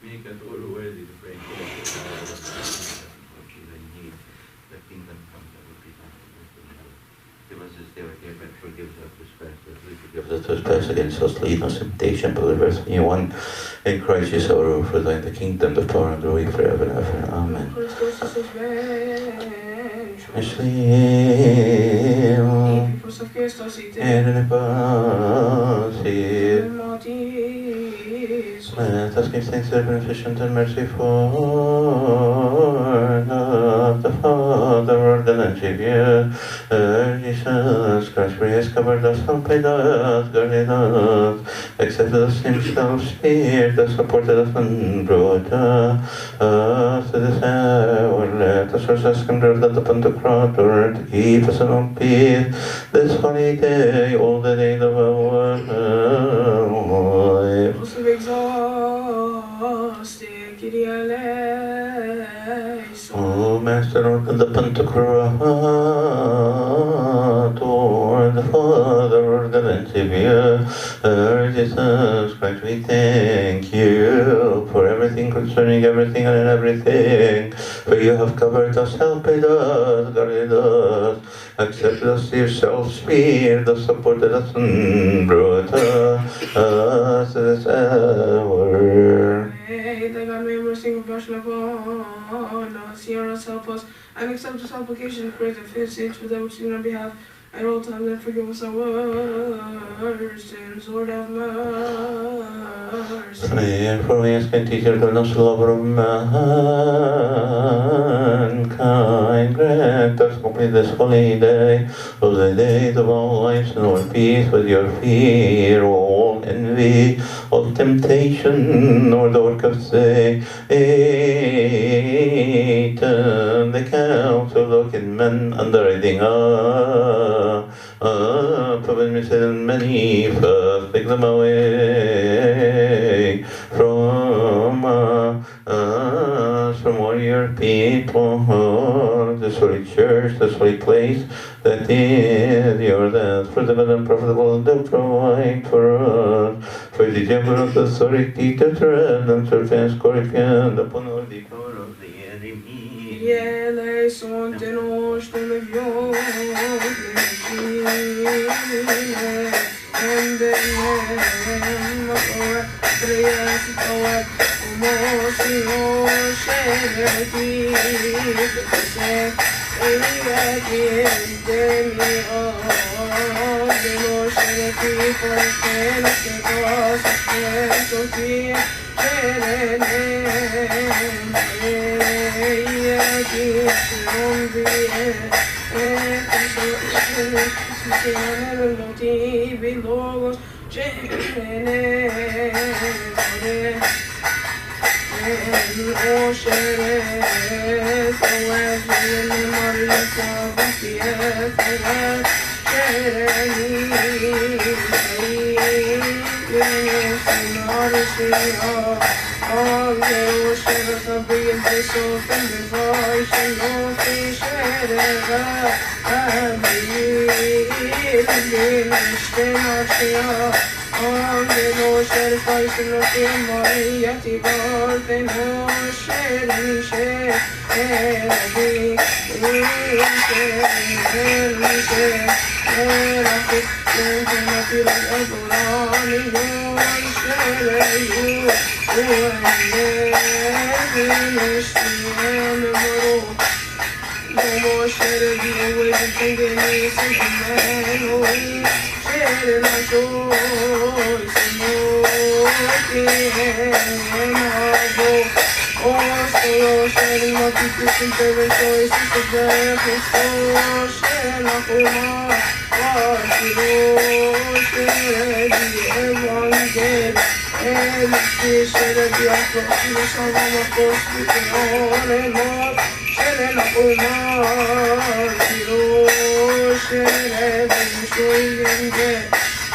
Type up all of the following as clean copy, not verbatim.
Minket all worthy to pray for the kingdom comes that will be done. Give us this day our daily bread, forgive us our trespasses, we forgive us our trespass against us, lead us in temptation, but deliver us from evil one. In Christ Jesus our Lord, for thine the kingdom, the power, and the glory forever and ever. Amen. Let us give thanks to the beneficent and merciful God, the Father, Lord, and Savior, Jesus Christ, for he has covered us, helped us, guarded us, accepted us himself, spared us, supported us, and brought us to this hour. Let us first ask him to let upon the cross, Lord, to keep us in all peace this holy day, all the days of our life. O Master, Lord, the Pantocrator, the Father, Lord, and Savior, Jesus Christ, we thank you for everything concerning everything and in everything. For you have covered us, helped us, guarded us, accepted us to yourself, spared us, supported us, and brought us to this hour. That God may have mercy and compassion upon us, hear us, help us, and accept this supplication, praise and faith, saints, for that which do on our behalf, at all times, and forgive us our sins. Lord, have mercy. Pray for me as can teacher, goodness, lover of mankind. Grant us complete this holy day, of the days of all lives, and all peace with your fear, all envy, all temptation, or the work of Satan, the counsel of wicked men, and the riding up of and many first, take them away from us, from all your people, this holy church, this holy place, that is your death, for the good and profitable, and do provide for us, for the devil of authority to tread and serpent scorpion upon all the power of the enemy. Ele sunt de nostru Dio, and the name of our prayers, our emotions, charity,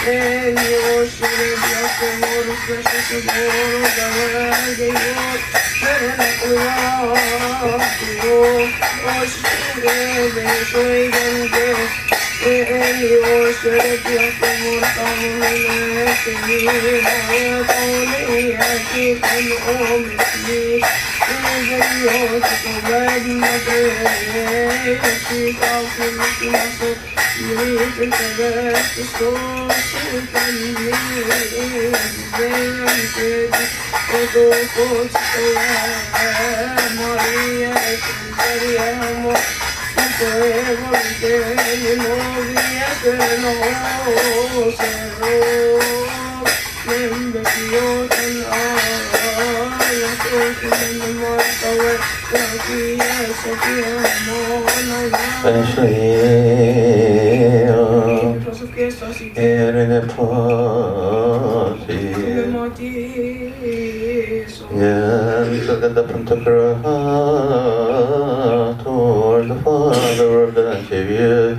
and your shitty just the water precious of all the world they want. And I love you, or shitty, they should even guess. And your shitty just the water of me, only I keep on me. Even your people red mother, she's out in the muscle. You can correct the source and me. Very good. Go for Maria, Maria, forever again. You know the answer, no, so remember your and all. the Father of the Savior,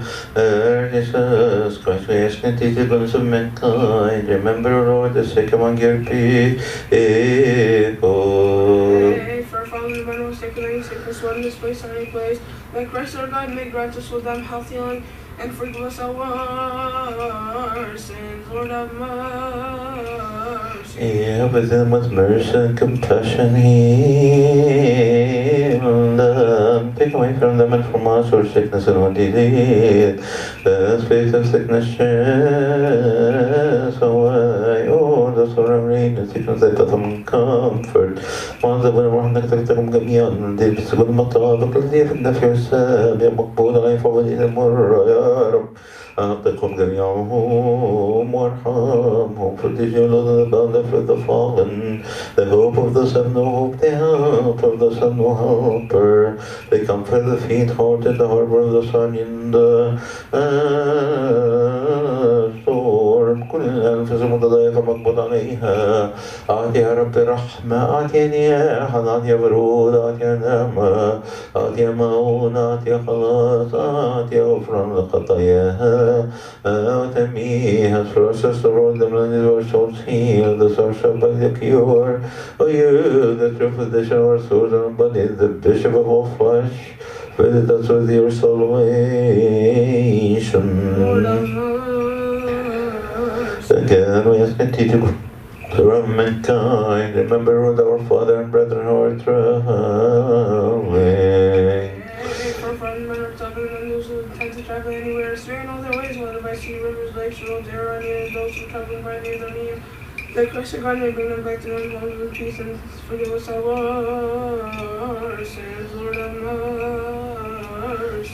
Jesus Christ, we ask and teach the goodness of mankind. Remember, Lord, the sick among your people. For our Father, the man who was sick and any sickness, one in this place or any place. May Christ our God make grant us with them health, healing, and forgive us our sins. Lord, have mercy. Yeah, with them with mercy and compassion, heal them. Take away from them and from us our sickness and what disease. The space of sickness chase away. Oh, the sorrow rain, the sickness that does them comfort. وانظر ونحن نكتبهم جميعا نلبس كل مطابق الذي في النفي والسام يا مقبول عليه فوالدين المر يا رب أعطكم جميعهم وارحمهم for the children of the for the fallen the hope of the son no hope the help of the son no helper they comfort the faint heart in the harbor of the sun in the storm كل الأنفس المتضايقة مقبوض عليها أعطي يا رب رحمة أعطي نياحا أعطي برود أعطي نعمة أعطي معون أعطي خلاص أعطي غفران لخطاياها أعطيها for us as the Lord the man is our souls healed the source of by the cure O you the true physician of our souls and bodies the bishop of all flesh visit us with your salvation again we ask and teach you throughout mankind, remember with our Father and brethren who are traveling. For friends, men are traveling and those who intend to travel anywhere, steering all their ways, whether by sea, rivers, lakes, roads, air, or near, those who travel by near their near. That Christ God may bring them back to their homes with peace and forgive us our sins, Lord have mercy.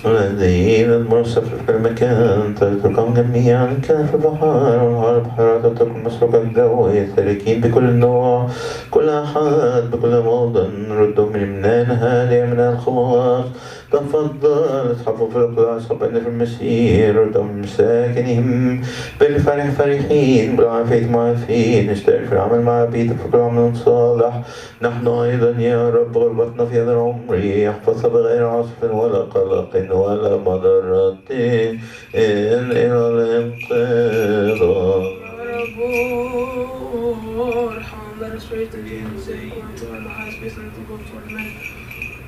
الذين المرسف في المكان تتركهم جميعا كان في البحر وعلى البحر تتركهم مسلوك الجوي سالكين بكل النوع كل أحد بكل موضع ردهم من يمنان هادئ من الخلاص تفضل اصحابهم في القلاع اصحابنا في المسير ردهم من مساكنهم بالفرح فرحين بالعافية معافين نشترك في العمل مع عبيدك في كل عمل صالح نحن أيضا يا رب غربتنا في هذا العمر احفظها بغير عاصف ولا قلق ولا مضرة إلى الانقضاء. Let us praise the name and say, to our highest space and to go toward men.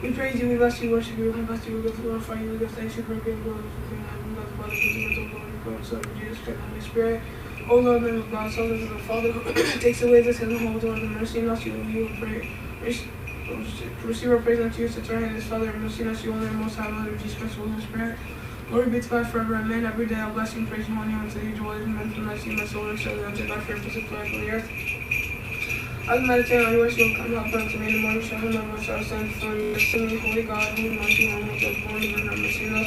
We praise you, we bless you, worship you, we bless you, we glorify you, we give thanks you for your good glory, for your name, God the Father, the Son, Jesus Christ, the Holy Spirit. O Lord, name of God, Son of the Father, who takes away the sin and hold on the mercy and us, you will pray. Receive our praise unto you, such our hand, Father, and mercy and us, you only our most high, Lord of Jesus Christ, Holy Spirit. Glory be to God forever, amen. Every day I'll bless you and praise you, holy name, until you dwell in men from my sea, my soul, and show unto God for your physical life on the earth. As I meditate on your words, you will come help unto me in the morning, shall have my voice, shall stand before you, singing, Holy God, holy mighty, holy God, born and have mercy on us.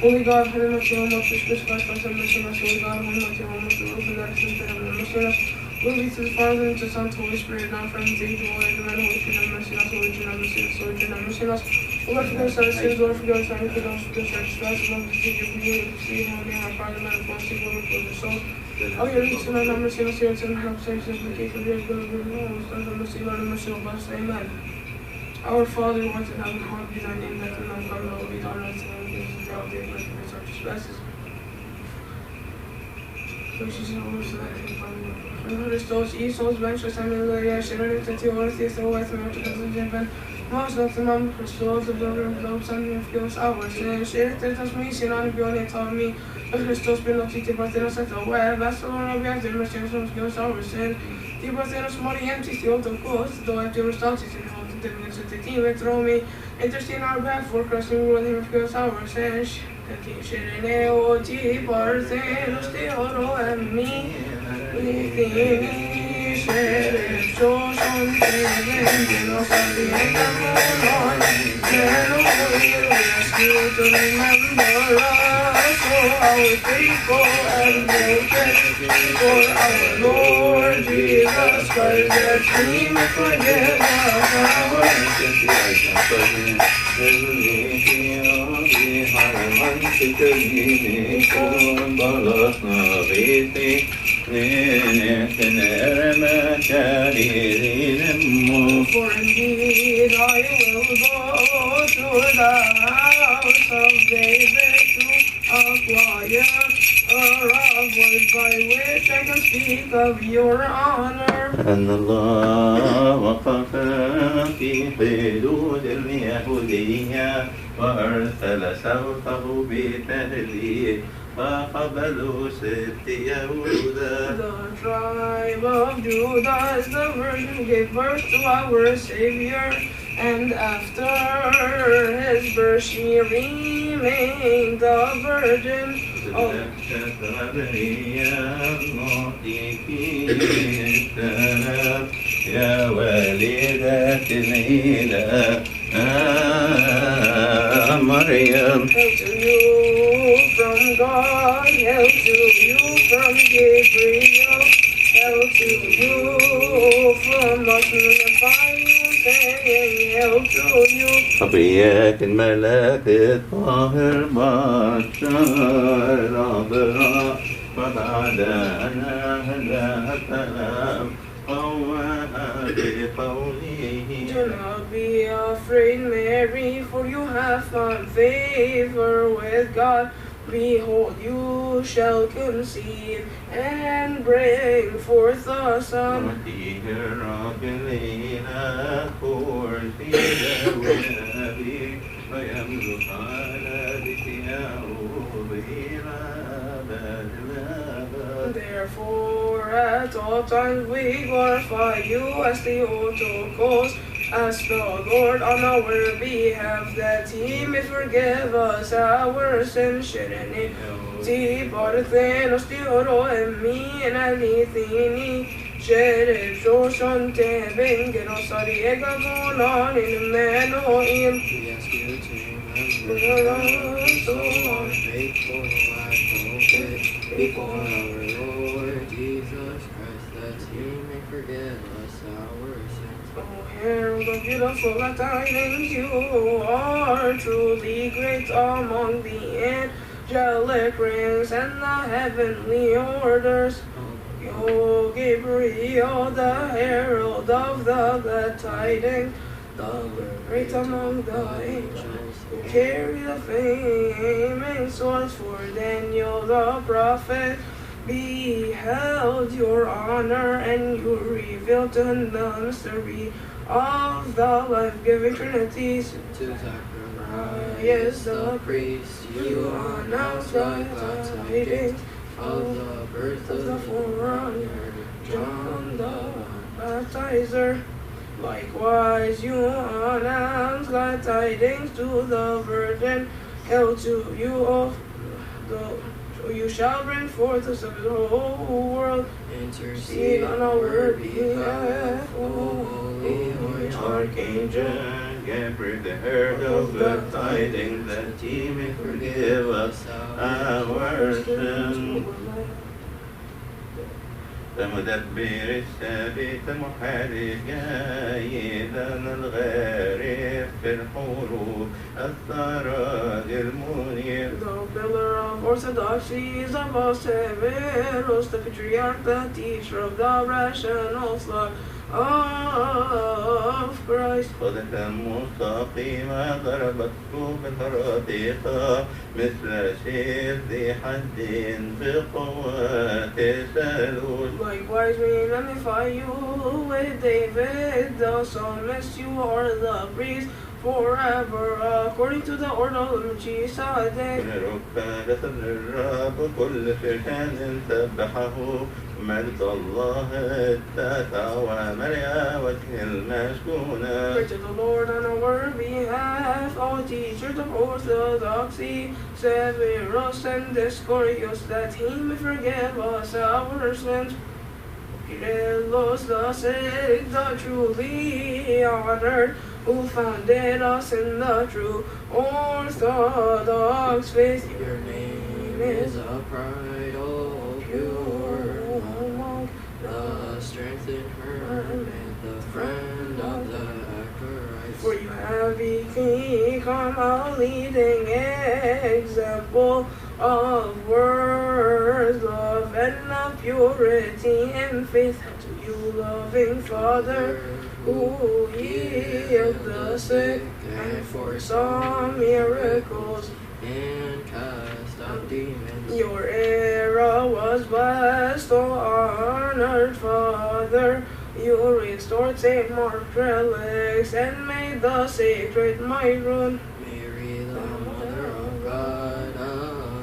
Holy God, holy mighty, holy mighty, crucified for us, have mercy on us. Holy God, holy mighty, holy mighty, Lord, for that sin, have mercy on us. Glory be to the Father, and to the Son, and to the Holy Spirit, now and forever, and to the Holy Amen. Holy Spirit, have mercy on us. Holy Spirit, have mercy on us. Holy Spirit, have mercy on us. O Lord, forgive us our sins, Lord, forgive us our iniquities, forgive us our trespasses, Lord, to seek your forgiveness, to see how we our Father, man, and mercy, glory, for your souls. Oh, your least and have mercy on us, your sin, help, save, simplification, your good, good, Lord, have mercy, Lord, have mercy on us, amen. Our Father, who art in heaven, hallowed be thy name, thy kingdom come, thy will be done on earth as it is in heaven, forgive us our trespasses. Χριστός Ιησούς βένσος αμιλία σιρονίτατη όρθιες οέθμιωτικαζεύεν Μας νόθυμam Χριστός δόψαν ευκαιός άβασες Ήρθετας μη συνάνη ποιονιτάμι Χριστός πινωτήτη παρθένος εθωέ Βάσσαλον αβιάζε μεσιάς ευκαιός άβασες Τι παρθένος μοριέντης θεοτοκός Το επτήρουστάτης την μετρώμη Εντεστήν αρμπέ φορκρασιν γροδίμ ευκαιός άβασες Σιρενέ ότι παρθένος θεωρό εμμí Lord Jesus Christ, that He may forgive For indeed I will go to the house of David to acquire a voice by which I can speak of your honor. أن الله وقف في حدود اليهودية وأرسل صوته بتهديد فقبلوا سبط يهوذا. The tribe of Judah is the virgin gave birth to our Savior, and after his birth she remained a virgin. يا والدة الإله مريم. Hail to you from God, hail to you from Gabriel, hail to you from us unifying, saying hail to you. أبرياك الملاك الطاهر بشار أبرار وبعد أنا هلا السلام قواها بقوله. Do not be afraid, Mary, for you have found favor with God. Behold, you shall conceive and bring forth a son. Therefore, at all times we glorify you as the Theotokos, as the Lord on our behalf, that He may forgive us our sins. Shireni, ti parthenos theoro emmi en alithini, shere joshon te bengenos ariega vonan in menoim. We ask you to remember us, O our faithful advocate, before our Lord Jesus Christ, that He may forgive us our sins. O herald of beautiful tidings, you are truly great among the angelic rings and the heavenly orders. O Gabriel, the herald of the glad tidings, the great among the angels, who carry the flaming swords, for Daniel the prophet beheld your honor, and you revealed to him the mystery of the life-giving Trinity. To Zacharias the priest, you announced the tidings of the birth of the forerunner, John the Baptizer. Likewise, you announced glad tidings to the virgin. Hail to you, you shall bring forth the Son of the whole world. intercede on our behalf, O Holy Archangel Gabriel, the herald of the tidings, that He may forgive us our sins. فمدبر الثابت المحارب جايدا الغارب في الحروب السراج المنير. The pillar of orthodoxy is above Severus, the patriarch, the teacher of the rational thought of Christ. صدقا مستقيما ضربته بالخراطيق مثل سيف ذي حد بقوات الثالوث. Likewise we magnify you with David the psalmist, you are the priest forever according to the order of Melchizedek. ركع جسد الرب كل فركان سبحه مجد الله اتسع وملأ وجه المسكونة. Pray to the Lord on our behalf, all teachers of orthodoxy, Severus and Discorius, that he may forgive us our sins. Kyrillos the sick, the truly honored, who founded us in the true Orthodox faith. Your name is upright, O pure monk, the strength in her, and the friend of the Christ. For you have become a leading example of words, love, and of purity and faith. To you, loving Father, who healed the sick and foresaw miracles And cast out demons. Your era was blessed, O honored Father. You restored St. Mark's relics and made the sacred Myron. Mary, the Mother of God,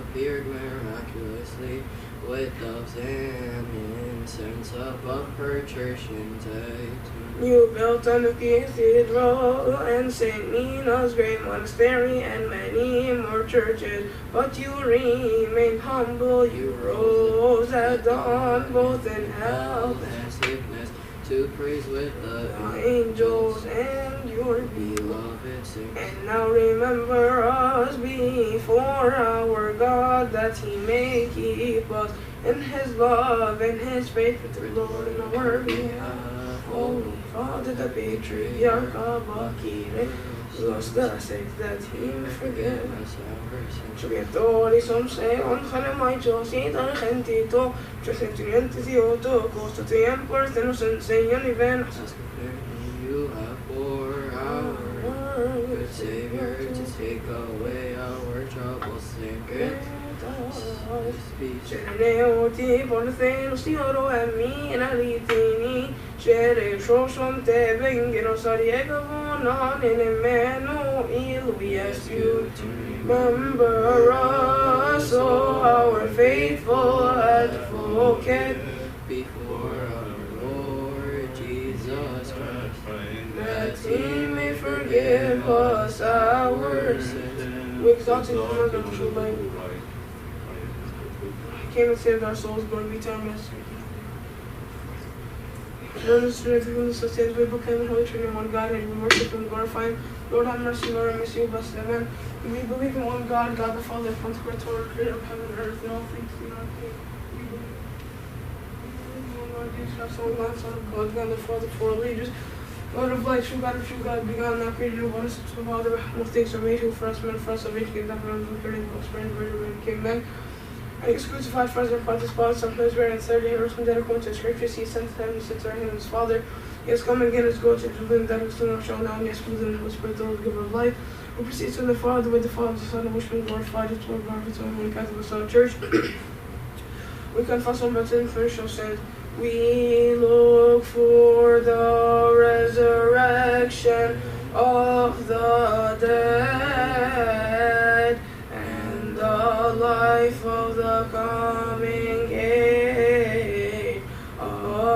appeared miraculously with doves and incense above her church in Titan. You built a new cathedral and St. Mina's great monastery and many more churches, but you remained humble. You rose at dawn, both in health and sickness, to praise with the angels and your beloved saints. And now remember us before our God, that he may keep us in his love and his faith with the Lord in our behalf. Holy Father, the patriarch of Akire, lost the sick, that he may forgive us our sins. Subiectori som se on Hanamaicho, Sita Argentito, Trescentientes y Otto, Costa Tiempor, Thenos Enseñan y Ven. You have for our good Savior to take away our troubles and grant us peace. Sereneoti por Thenos y Oro en mi en Alitini, Shere Shoshon te vengeros Ariega Vonan in Emmanuel, we ask you to remember us, O our faithful advocate, before our Lord Jesus Christ, that he may forgive us our sins. We exalt him for the true light. He came and saved our souls, glory be to our Master. Lord, the Spirit of the Saints, we proclaim the Holy Trinity, one God, and we worship and glorify him. Lord, have mercy, Lord, have mercy, blessed, amen. We believe in one God, God the Father, Pantocrator, creator of heaven and earth, and all things in our faith. We believe in one Lord Jesus Christ, only God, Son of God, God the Father, four ages. Lord of light, true God, begotten, not created, who one is the Father, all things are made, who for us, men, for us, salvation, and death, and created, who sprang, virgin, king, men. And he was crucified for us and Pontius Pilate, some place buried, and third day rose from dead according to the scriptures. He sent to heaven, he sits right hand of his Father. He has come again as go to the living, that who still shall now, and yes, who the Spirit, the Lord, giver of life, who proceeds from the Father, with the Father, the Son, of which we glorified, his Lord, God, his own, Holy Catholic, Son, Church. We confess our baptism for our sins. We look for the resurrection of the dead and the life of the coming age. Amen.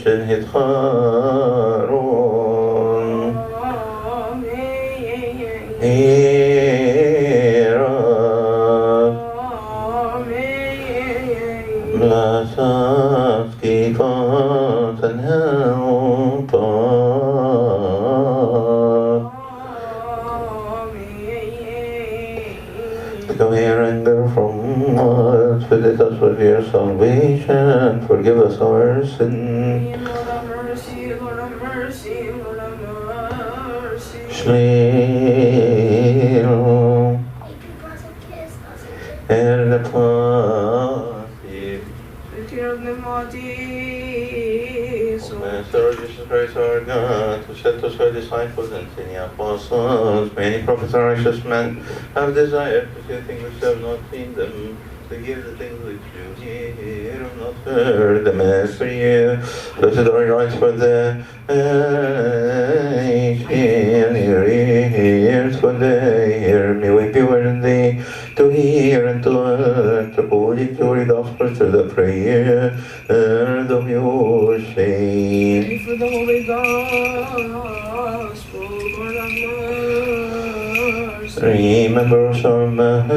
هتخارون إيرا بلاساس كيفا تنهاون Go here and go from us, visit us with your salvation, forgive us our sins. Lord have mercy, Lord have mercy, Lord have mercy. Shleel and the party. The tear of the mighty. Master Jesus Christ our God, who sent us our disciples and sent the apostles, many prophets and righteous men have desired to see the things which have not seen them, to give the things which you hear have not heard them as for you. Blessed are your eyes for the eyes, and your ears for they hear. May we be worthy to hear and to learn the holy glory gospel through the prayer of your saints. Pray for the Holy Gospel, Lord have mercy. Remember us, our Master,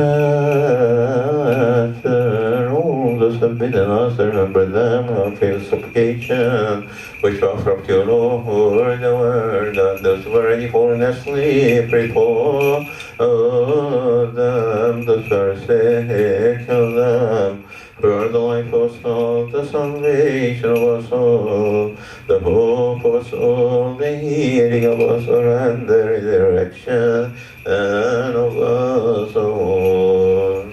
all those who have been in us, remember them, our faithful supplication, which we offer up to you, Lord, the word of those who are already fallen asleep, pray for them, those who are sick, heal them, for the life of us all, the salvation of us all, the hope of us all, the healing of us all, and the resurrection and of us all.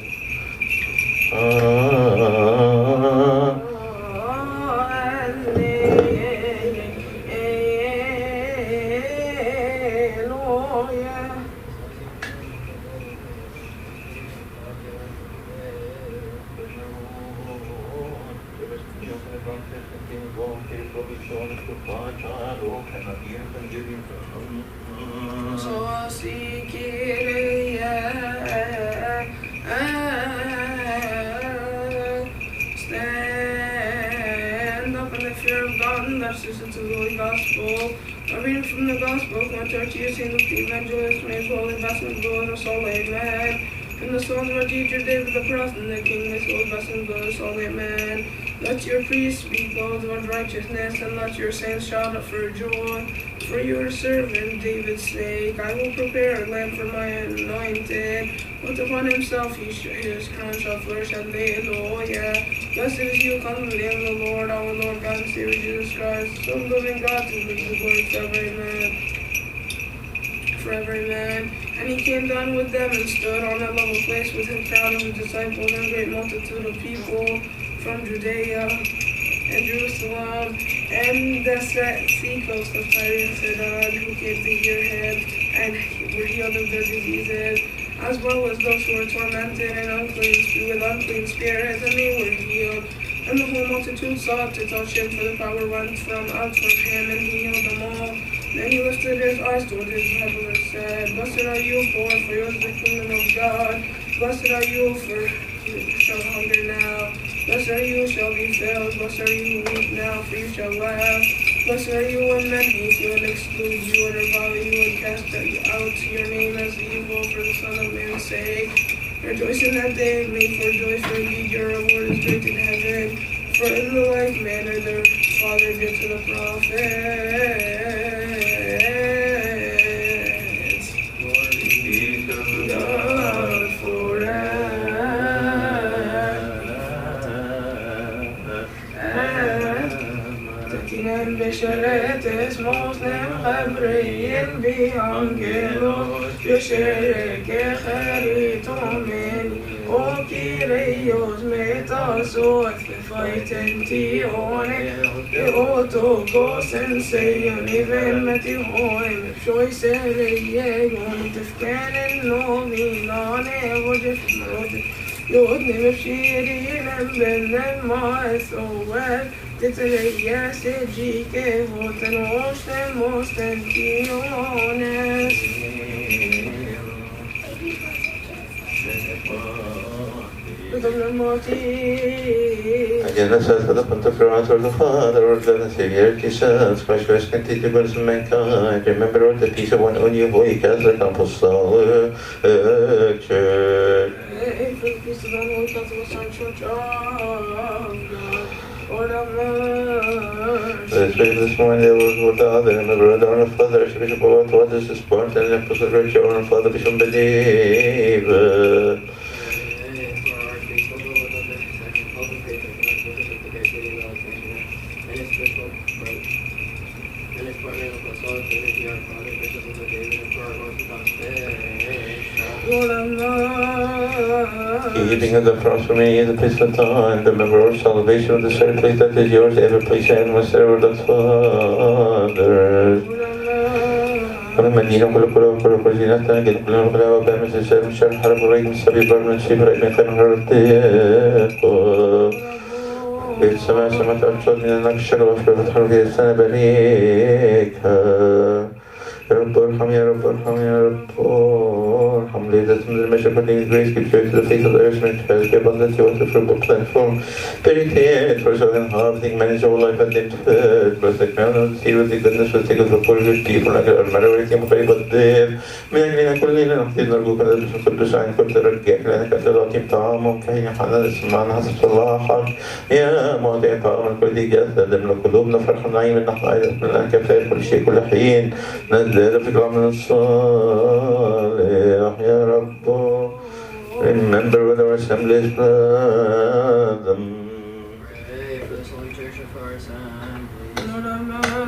Stand up in the fear of God and let's listen to the Holy Gospel. A reading from the Gospel according to our Saint Luke the Evangelist, may his holy blessings go on us all, amen. From the sons of our teacher David the prophet and the King, may his holy blessings go on us all, amen. Let your priests speak both of righteousness, and let your saints shout out for joy. For your servant David's sake, I will prepare a lamp for my anointed. But upon himself his crown shall flourish, hallelujah. Blessed is you, come in the name of the Lord, our Lord God and Savior Jesus Christ, Son of the living God, to whom is the glory forever, amen. Forever, amen. And he came down with them and stood on a level place with his crowd of his disciples and a great multitude of people from Judea and Jerusalem and the seacoast of Tyre and Sidon, who came to hear him and were healed of their diseases, as well as those who were tormented and with unclean spirits, and they were healed. And the whole multitude sought to touch him, for the power went out from him, and he healed them all. Then he lifted his eyes toward his disciples and said, Blessed are you, poor, for yours is the kingdom of God. Blessed are you, for you shall hunger now. Blessed are you, shall be filled. Blessed are you, weep now, for you shall laugh. Blessed are you when men hate you and exclude you and revile you and cast out your name as evil for the Son of Man's sake. Rejoice in that day and make for joy, for indeed your reward is great in heaven. For in the like manner their Father did to the prophets. Glory be to God forever. Tinen besheret mosnem Gabriel biangelos yeshereke charitomen o kireios metasot fighten tione eoto gosen seyon even metihoim shoisereyegon tifkenen nominane vojefnot yodne mepshirinem bennen maesowel Titrejas edike voten mosten tiones. become the mighty. Again, us for the Pontificate of the Father, Lord God and Savior, Jesus Christ, who has continued to goodness of mankind. Remember all the peace of one only holy Catholic Apostolic Church. Pray for the peace of the Holy Catholic Church of God. Lord have mercy. Let's pray this morning, the Lord with the Father, and the brother and the Father, Archbishop of all what is his part, and the Apostle Richard, and the Father, Bishop Believer. Lord have mercy. Keeping of the cross for me, the peaceful time, the member of salvation of the certain place that is yours, every place and must serve the Father. كل مدينة كل زينتها كل كلها وبامس الشام الشام حرب الريد مستبي برمن شبر ابن خير هرتيق بيت السماء سماء أرشاد من النكشر وفر فتحر في السنة بريكها يا رب ارحم يا رب ارحم يا رب ارحم Lead us from the measure of grace, give joy to the faith of the earth, and has the abundance of the fruitful platform. Peritate for so and harvesting, manage our life and live bless the crown of the sea with the goodness of the sake of the poor good people, like our matter everything of but them. من أجلنا كلنا نحن نرجوك أن تدرس القدس عن كل ترجعك لأنك أنت العظيم طعامك كي حنا نسمعنا حسب صلاحك يا معطي طعام كل ذي جسد من قلوبنا فرح نعيم نحن أيضا من أنك فاعل كل شيء كل حين نزل في العمل الصالح يا رب. Remember with our assemblies them. Pray for this holy church of our assembly. Lord have mercy.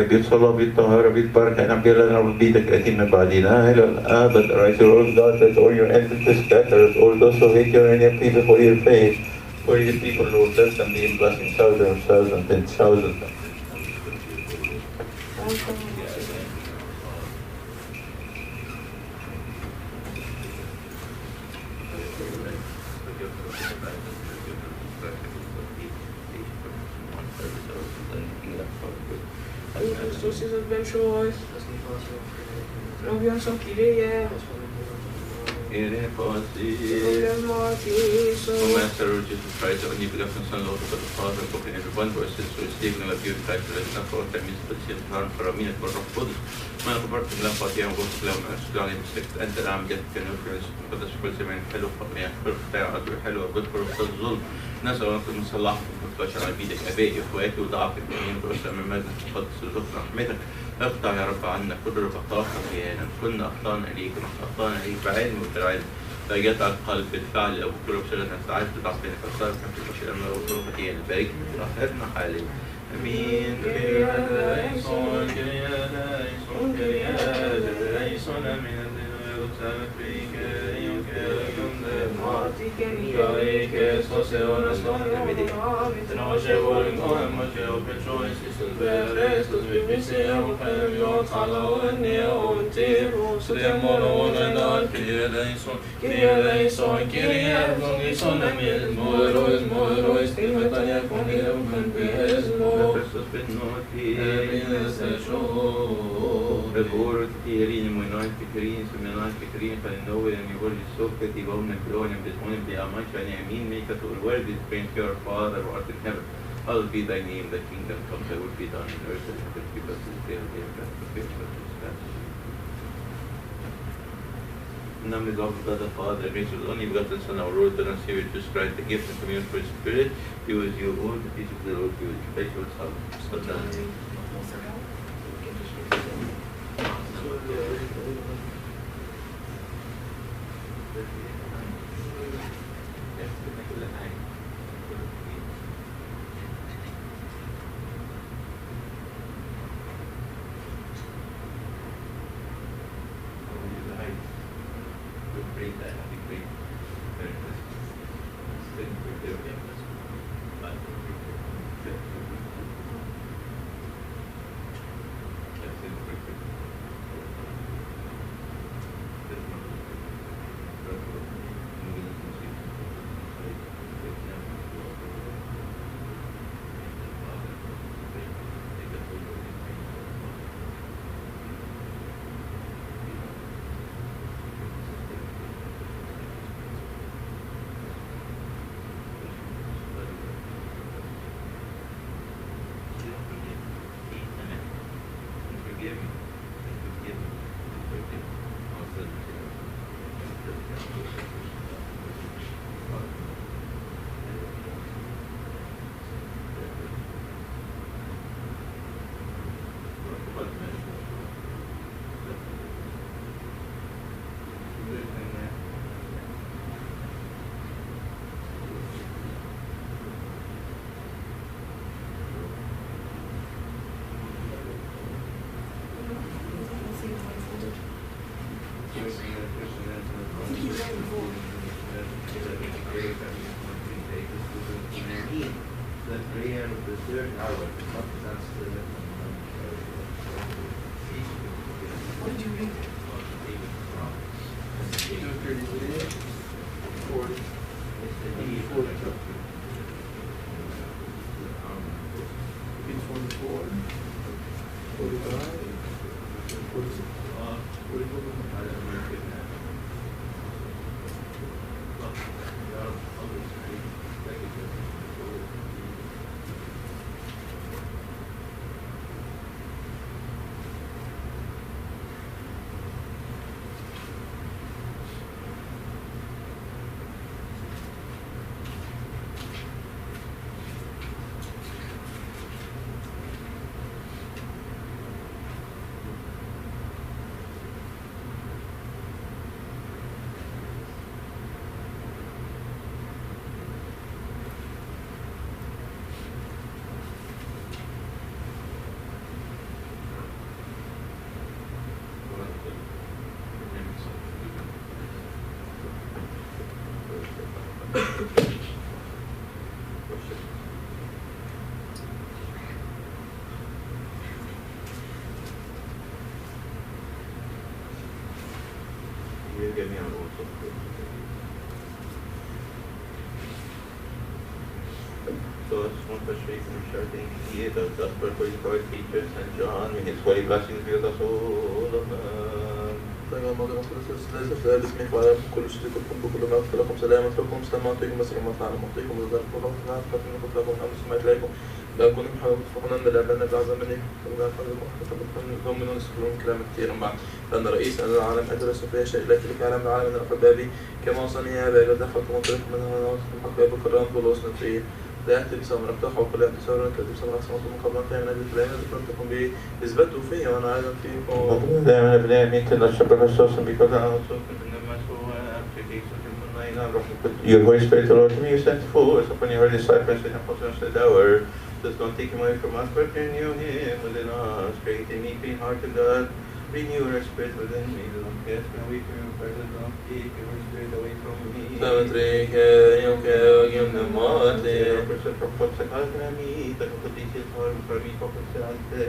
بيت صلاة بيت طهارة بيت بركة نعم بيلا نعم بيتك أتي من بعدنا إلى الأبد. Arise, O Lord God, that all your enemies be scattered, all those who hate your and your people for your faith. For your people, Lord, bless them, be in blessing thousands, thousands, and thousands. Christus is adventurous. Robią są kiryje. O Master, Lord Jesus Christ, the only begotten Son, Lord of the Father, spoken everyone who has sins, who is saving of you, Christ, let us not for time is but sin, harm for a minute, for of Qudus. ما نخبرت بالله فاتحة وقلت لهم أسجعني بسكت أنت العام جدك كان يفرس مقدس كل زمان حلو فقنية حلو فتاة عدو حلو وقدفر وقت الظلم نسأل أنكم من صلاحكم وتبشر على بيدك أبائي وإخواتي وضعفك ومين برسل من مجد تقدس وذكر رحمتك اقطع يا رب عنا كل ربطاء خطيانا كنا أخطأنا إليك ونحن أخطأنا إليك بعلم وبالعلم فيجعل القلب بالفعل أو كل بشرنا ساعات بضعفنا فصارت نحن بشرنا وكل خطيانا بارك بطهرنا حاليا آمين. Bevoorrecht Pierine, Moinant, Pieterine, Seminant, Pieterine, van de Noe en Migol, die Sofke, die wonen in Bloon, en Bismonim, die Amash, and Yamin, make us all worthy to thank your Father who art in heaven. Hallowed be thy name, thy kingdom come, thy will be done on earth as it is with us this day, and day of death, forgive us our trespasses. In the name of God the Father, and gracious only begotten Son, our Lord and Savior, Jesus Christ, the gift and communion for His Spirit, be with you all, the peace of the Lord be with you. Thank you, Son. What did you read? 40. 44, 45, 46, 44. Get me on also. So I just want to shake and share thank you the gospel for his Lord teachers and John with his holy blessings be with us all. طيب الموضوع مخلص الثلاثة باسمك وعلى كل شيء لكم بكل ما أغفر لكم سلامة لكم سلاماتكم مسيح ما فعل مطيكم وذلك الله تعالى فإن كنت لكم أمس سمعت إليكم لا أكون محاولة تفقنا من الأبناء بعظم مني فلا أفعلكم حتى تكون منهم يسكرون كلام كثيرا بعد لأن رئيس أن العالم أدرس فيها شيء لكن كعالم العالم من أحبابي كما وصلني يا أبا إذا دخلت منطلق من هنا وحق أبو كرام بولوس نفسي لا يأتي بسمر أفتح وكل يأتي سورا كتب سمر أقسمت من قبل أن تعمل هذه الكلام ذكرتكم به اثبتوا فيه وأنا أيضا فيكم دائما أبناء مين تنشر بالرسوس because I also your Holy Spirit, the Lord, whom you sent forth upon your disciples and apostles at hour, does not take him away from us, but renew him within us. Create in me clean heart and God, renew your spirit within me. Do not cast me away from your presence, do not take your spirit away from me. سامتريك يوك يوم نماتي Person from what's a God and me, that will teach his heart for me, focus on the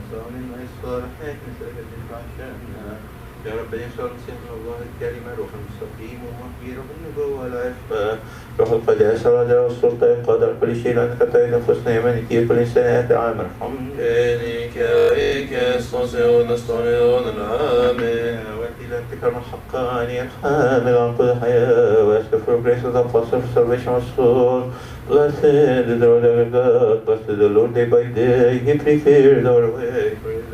Son in my soul, and the يا رب يسوع المسيح الله الكريم روح المستقيم ومحيي روح النبوة والعفة روح القداسة والرجاء والسلطة القادر كل شيء لأنك تعين نفوسنا يمنيتي كل إنسان عام ارحمنا إنك إيك استطيعون استطيعون العامل وأنت لا تكرم الحقاني الحامل عن كل حياة وأسكف for grace of the apostle for salvation of soul. Blessed is the Lord our God, blessed is the Lord day by day, He prepared our way for His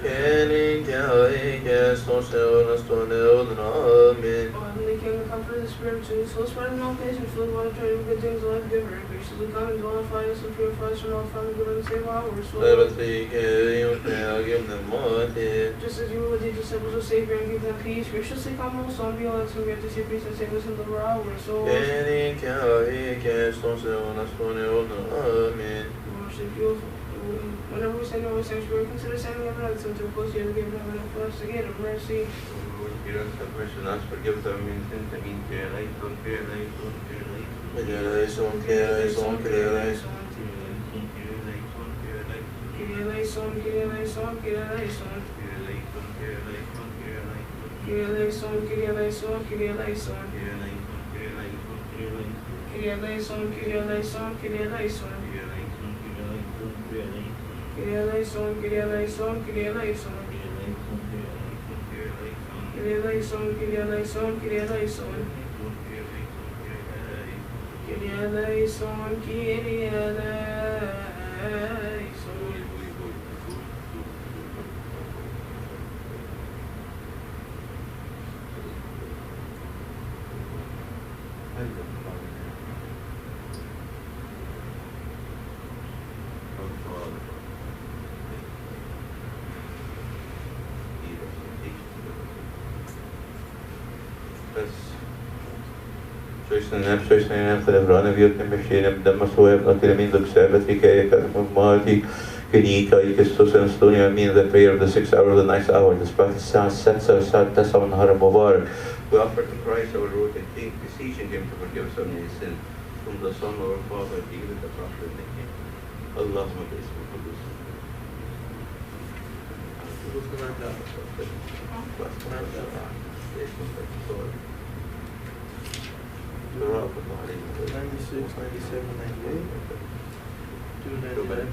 إنك إيك استطيعون استطيعون العامل O Heavenly King, the comfort of the Spirit, to so spread in all patience, fill the water, trade good things, life giver, graciously come and glorify us and purify us from all foul good and save our soul. سامتريك يوك يوم نماتي Just as you were with the disciples of Savior and give them peace, graciously come also and be all us and grant us your peace and save us in the hour our souls. إنك إيك استطيعون استطيعون العامل We worship you. Whenever we send our sanctuary, consider sending everyone some to close here to give heaven and for us to get a mercy. Have mercy on us, forgive them in sins, I mean, fear light, don't fear light, don't fear light. Generation, generation, generation. Kyrie eleison, Kyrie eleison, Kyrie eleison. Kyrie eleison, Kyrie eleison, Kyrie eleison. Kyrie eleison, Kyrie eleison, Kyrie eleison. Kyrie eleison, Kyrie eleison, Kyrie eleison. Kyrie eleison, Kyrie eleison, Kyrie eleison. Kyrie eleison, Kyrie eleison. Söjszenen felevran a vjött nemesérem, de ma szóval natire mindok szervetrikáját, Marti, Kenika, Kristus, and Estonia, mean the prayer of the 6th hour of the 9th hour. This practice sets us out to someone Haramovar. We offer to Christ our Lord and King, beseeching Him to forgive us of our sins. from the Son of our Father, be with us after the King. Allahumma bismi Qudus. Who's going to write down this one? What's going to write down? Surah Al-Tahrim. 96, 97, 98. 299,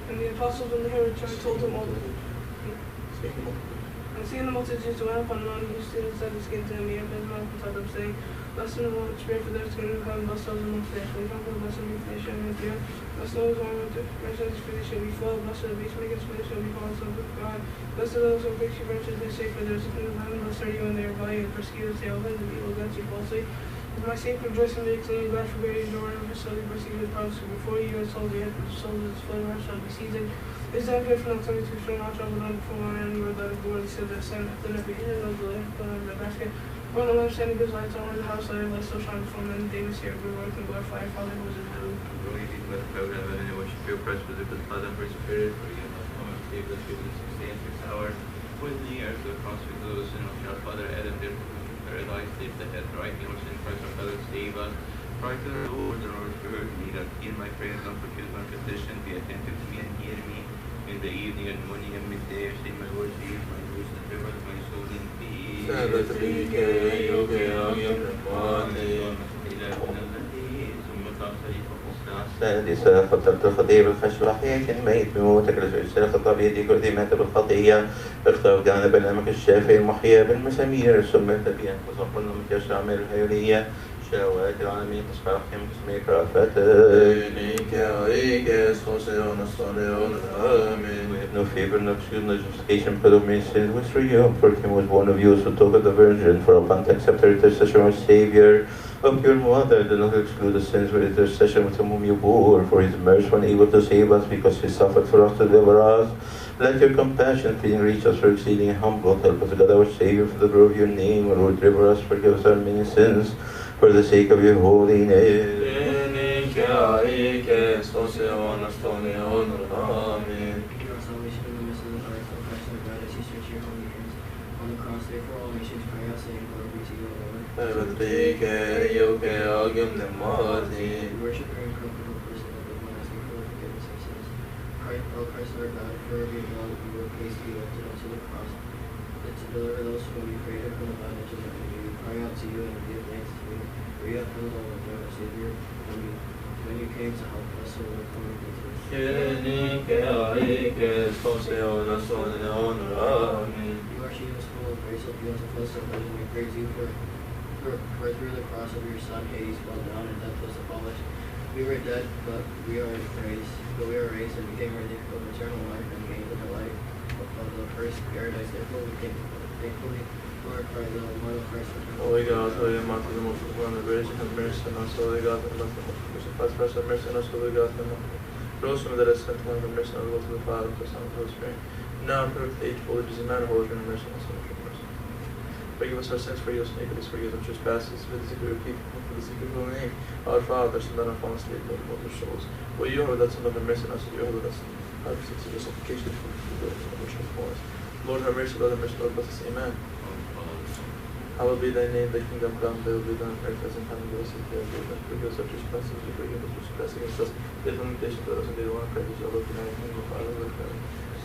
And the apostles, when they heard it, told him all this. And seeing the multitudes who went upon the mountain, he stood and said his skin to him, he opened his mouth and taught them, saying, Blessed are the Lord, spirit for theirs kingdom of heaven, blessed are the among flesh, when you come from blessed be flesh, and with you. Blessed are those who are with you, blessed for they shall be full, blessed are the peacemakers, for they shall be called sons of God. Blessed are those who afflict you, righteous, they say, for there is the kingdom of heaven, blessed are you when they revile you and persecute you, say all kinds of evil against you falsely. For my sake, rejoice and be exceedingly glad, for great is your reward, for so they perceive the promise before you, and souls your head, for the souls of this flame shall be seasoned. Is that good for not something to show not trouble on before my enemy, or that of glory, so that sin hath never hidden of the lamp, put on the basket. When the lamp standing gives lights on in the house, let it light so shine before men, David here, good work and glorify your Father who is in heaven. Glory be to the Father, and worship your presence with the Father and Holy Spirit, for you must come and save us through this 6 hour. With the earth, the cross with those in which our Father Adam did paradise, save the head, right, and in Christ our Father, save us. Cry to the Lord, and Lord, heard me, that hear my prayers, don't refuse my petition, be attentive to me and hear me. In the evening and morning and midday, say my words, hear my voice, and deliver my soul in peace. السادسة خطبت خطيب الخشب أحياك الميت بموتك السادسة خطب يدي كردي مات بالخطية اختار جانب الأمك الشافي المحيا بالمسامير سمت بها وصفنا مكاش أعمال الهيولية شهوات العالمين تصبح أحكام تسميك رأفتك We have no favor, no excuse, no justification for the many sins which through you, for him was born of you, so took of the Virgin, for upon to accept the intercession of Savior, of your mother, do not exclude the sins with intercession with whom you bore, for his mercy when able to save us, because he suffered for us to deliver us. Let your compassion, feeling reach us for exceeding humble, help us, God our Savior, for the glory of your name, Lord, deliver us, forgive us our many sins, for the sake of your holy name. Christ our God, for your blood we were placed to you and to the cross, that to deliver those whom you created from the bondage of the enemy. We cry out to you and give thanks to you, for you have filled all with joy, our Savior, when you came to help us, so we're coming to us. You are she who is full of grace, so beautiful, so pleasant. We praise you for through the cross of your Son, Hades fell down and death was abolished. We were dead, but we are raised, and became ready of eternal life and gained the delight of the first paradise. Therefore, we can thankfully glorify the immortal Christ. Holy God, Holy and Mighty, the most one, the grace and mercy on us, Holy God, and bless the most crucified for us, have mercy on us, Holy God, and rose from the dead, sent one, have mercy on us, to the Father, to the Son, and to the Holy Spirit. Now, in perfect age, holy Jesus, man, holy, and mercy on us, and mercy. Forgive us our sins, forgive us iniquities, forgive us our trespasses, for the secret of people, for the secret of your name. Our Father, send down our fallen state, Lord, of our souls. Will you have that son of mercy on us, and you have that son of your supplication for the good of which is for us. Lord, have mercy, Lord, have mercy, Lord, bless us. Amen. Hallowed be thy name, thy kingdom come, thy will be done on earth as in heaven. Give us this day our daily bread, forgive us our trespasses, we forgive us who trespass against us. Lead us not into temptation, but us into the one Christ, who shall look in our name, the Father, the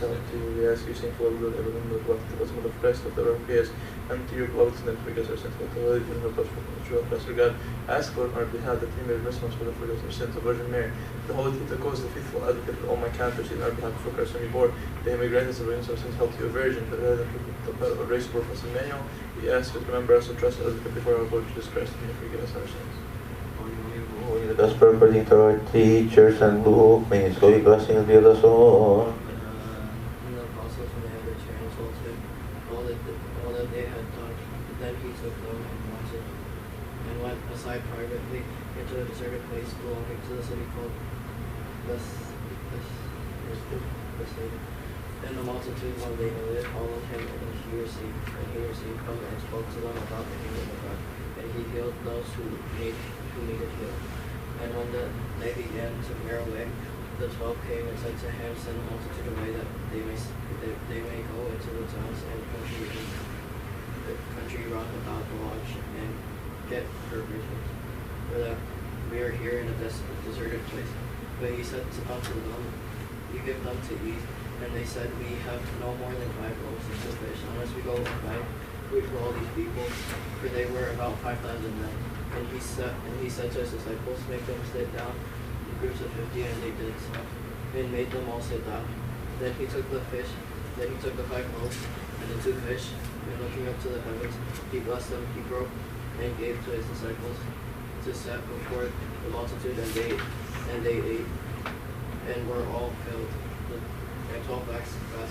Son, We ask you, Saint Lord, that everyone who left the bosom of Christ, of the Lord praise, and to your beloved Son, forgive us our sins, with the Holy and help us from the true and Christ, our God. Ask, Lord, on our behalf, that you may reverse us for the forgiveness of our sins, the Virgin Mary, the Holy Theotokos, the faithful advocate of all mankind, intercede on our behalf for Christ, whom you bore, that he may grant us the forgiveness of our sins, help to your Virgin, that rather than the race of our Blessed Emmanuel, we ask that remember us and trust us before our Lord Jesus Christ, and may forgive us our sins. Holy the Gospel according to our teachers and Luke, may his holy blessings be with us all. And the apostles, when they had their chair insulted, all that they had taught, then he took them and went aside privately into a deserted place belonging to the city called Bethsaida. And the multitude, when they knew it, followed him, and he received them and spoke to them about the kingdom of God. And he healed those who needed healed. And when they began to bear away, the 12 came and said to him, send the multitude away, that they may go into the towns and country round about the lodge and get provisions, for that we are here in a deserted place. But he said unto them, you give them to eat. And they said, we have no more than 5 loaves and 2 fish, unless we go and buy food for all these people, for they were about 5,000 men. And he said to his disciples, make them sit down in groups of 50, and they did so, and made them all sit down. Then he took the 5 loaves and the 2 fish, and looking up to the heavens, he blessed them, he broke, and gave to his disciples to set before the multitude, and they ate, and were all filled. And 12 baskets of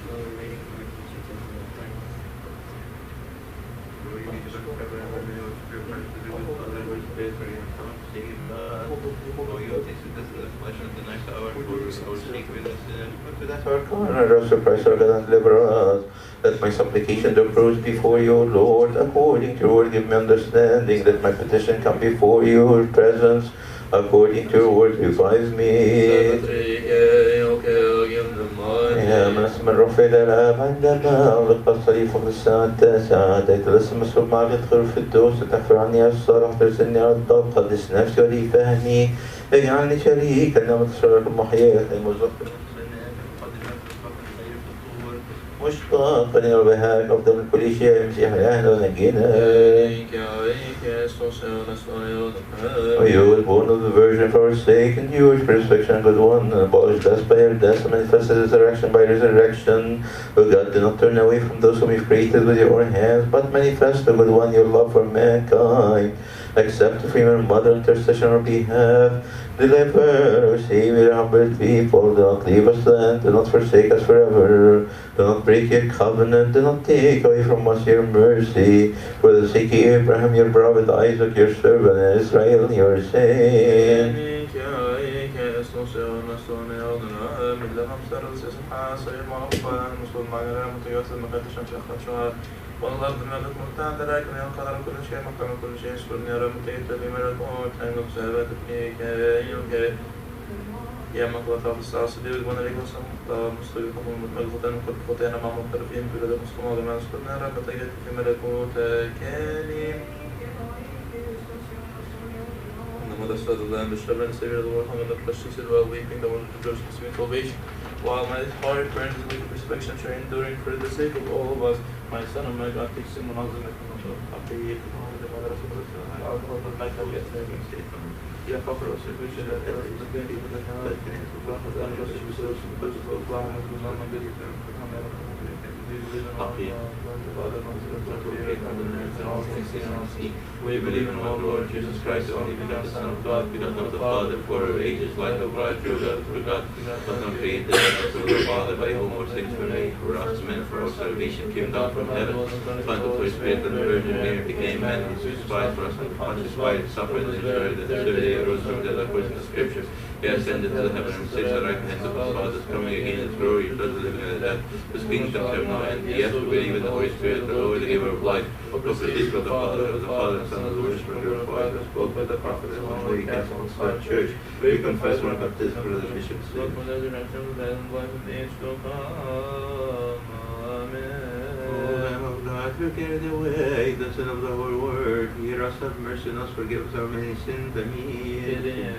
the remaining fragments were taken from the time. Christ, our God, and deliver us. Let my supplication approach before you, Lord, according to your word, give me understanding, that my petition come before your presence, according to your word, revive me. من اسم الرفع الألام عندما أغلق الصليب فوق الساعة 9 أتيت الاسم مسؤول معك ادخل في الدوس تغفر عني الصالح ترسلني على الضوء قدس نفسي ولي فهمي اجعلني شريكا نعمة الشرك المحياة المرزق مشتاقا إلى وجهك أفضل من كل شيء مسيح الأهل ونجينا. You was born of the Virgin for our sake, and you were crucifixion and good one, and abolished death by your death, and manifested resurrection by resurrection. O God, do not turn away from those whom you've created with your own hands, but manifest the good one, your love for mankind. Accept from your mother intercession on our behalf. Deliver, O Savior, humble people. Do not leave us then. Do not forsake us forever. Do not break your covenant. Do not take away from us your mercy. For the sake of Abraham, your prophet, Isaac, your servant, and Israel, your saint. والله بملك مرتاح ذلك من ينقضى كل شيء مقام كل شيء سكرني يا رب تيت بملكوت أنك سابت فيك يا مقلة في الساعة صديق وانا لك مستوي حكم مقلة وقد خطينا مع مختلفين في لدى مستمع لما سكرنا يا رب تيت في ملكوت كالي إنما الأسود الله بالشبه سبيل الله محمد القشيس weeping the one who gives us sweet salvation. While my heart burns with crucifixion, you're enduring for the sake of all of us. My son and my God, takes him when I was in the kingdom We believe in one Lord Jesus Christ, the only begotten Son of God, begotten of the Father, for ages, light of God, true God, true God, was not created through the Father, by whom all things were made, for us men, for our salvation, came down from heaven, found the Holy Spirit and the Virgin Mary, became man, and was crucified for us under Pontius Pilate, suffered and was buried, and the third day arose from the dead according to the Scriptures. He ascended to the heaven and sits at the right hand of his Father, coming again in glory, judge the living and the dead. His kingdom come now, and yes, we believe in the Holy Spirit, the Lord, the giver of life, who proceeds from the Father and Son, who is from your Father, spoke by the prophets, and one holy Catholic Holy Church. We confess one baptism for the remission of sins. Lamb of God, who carried away the sin of the whole world, hear us, have mercy on us, forgive us our many sins. Amen.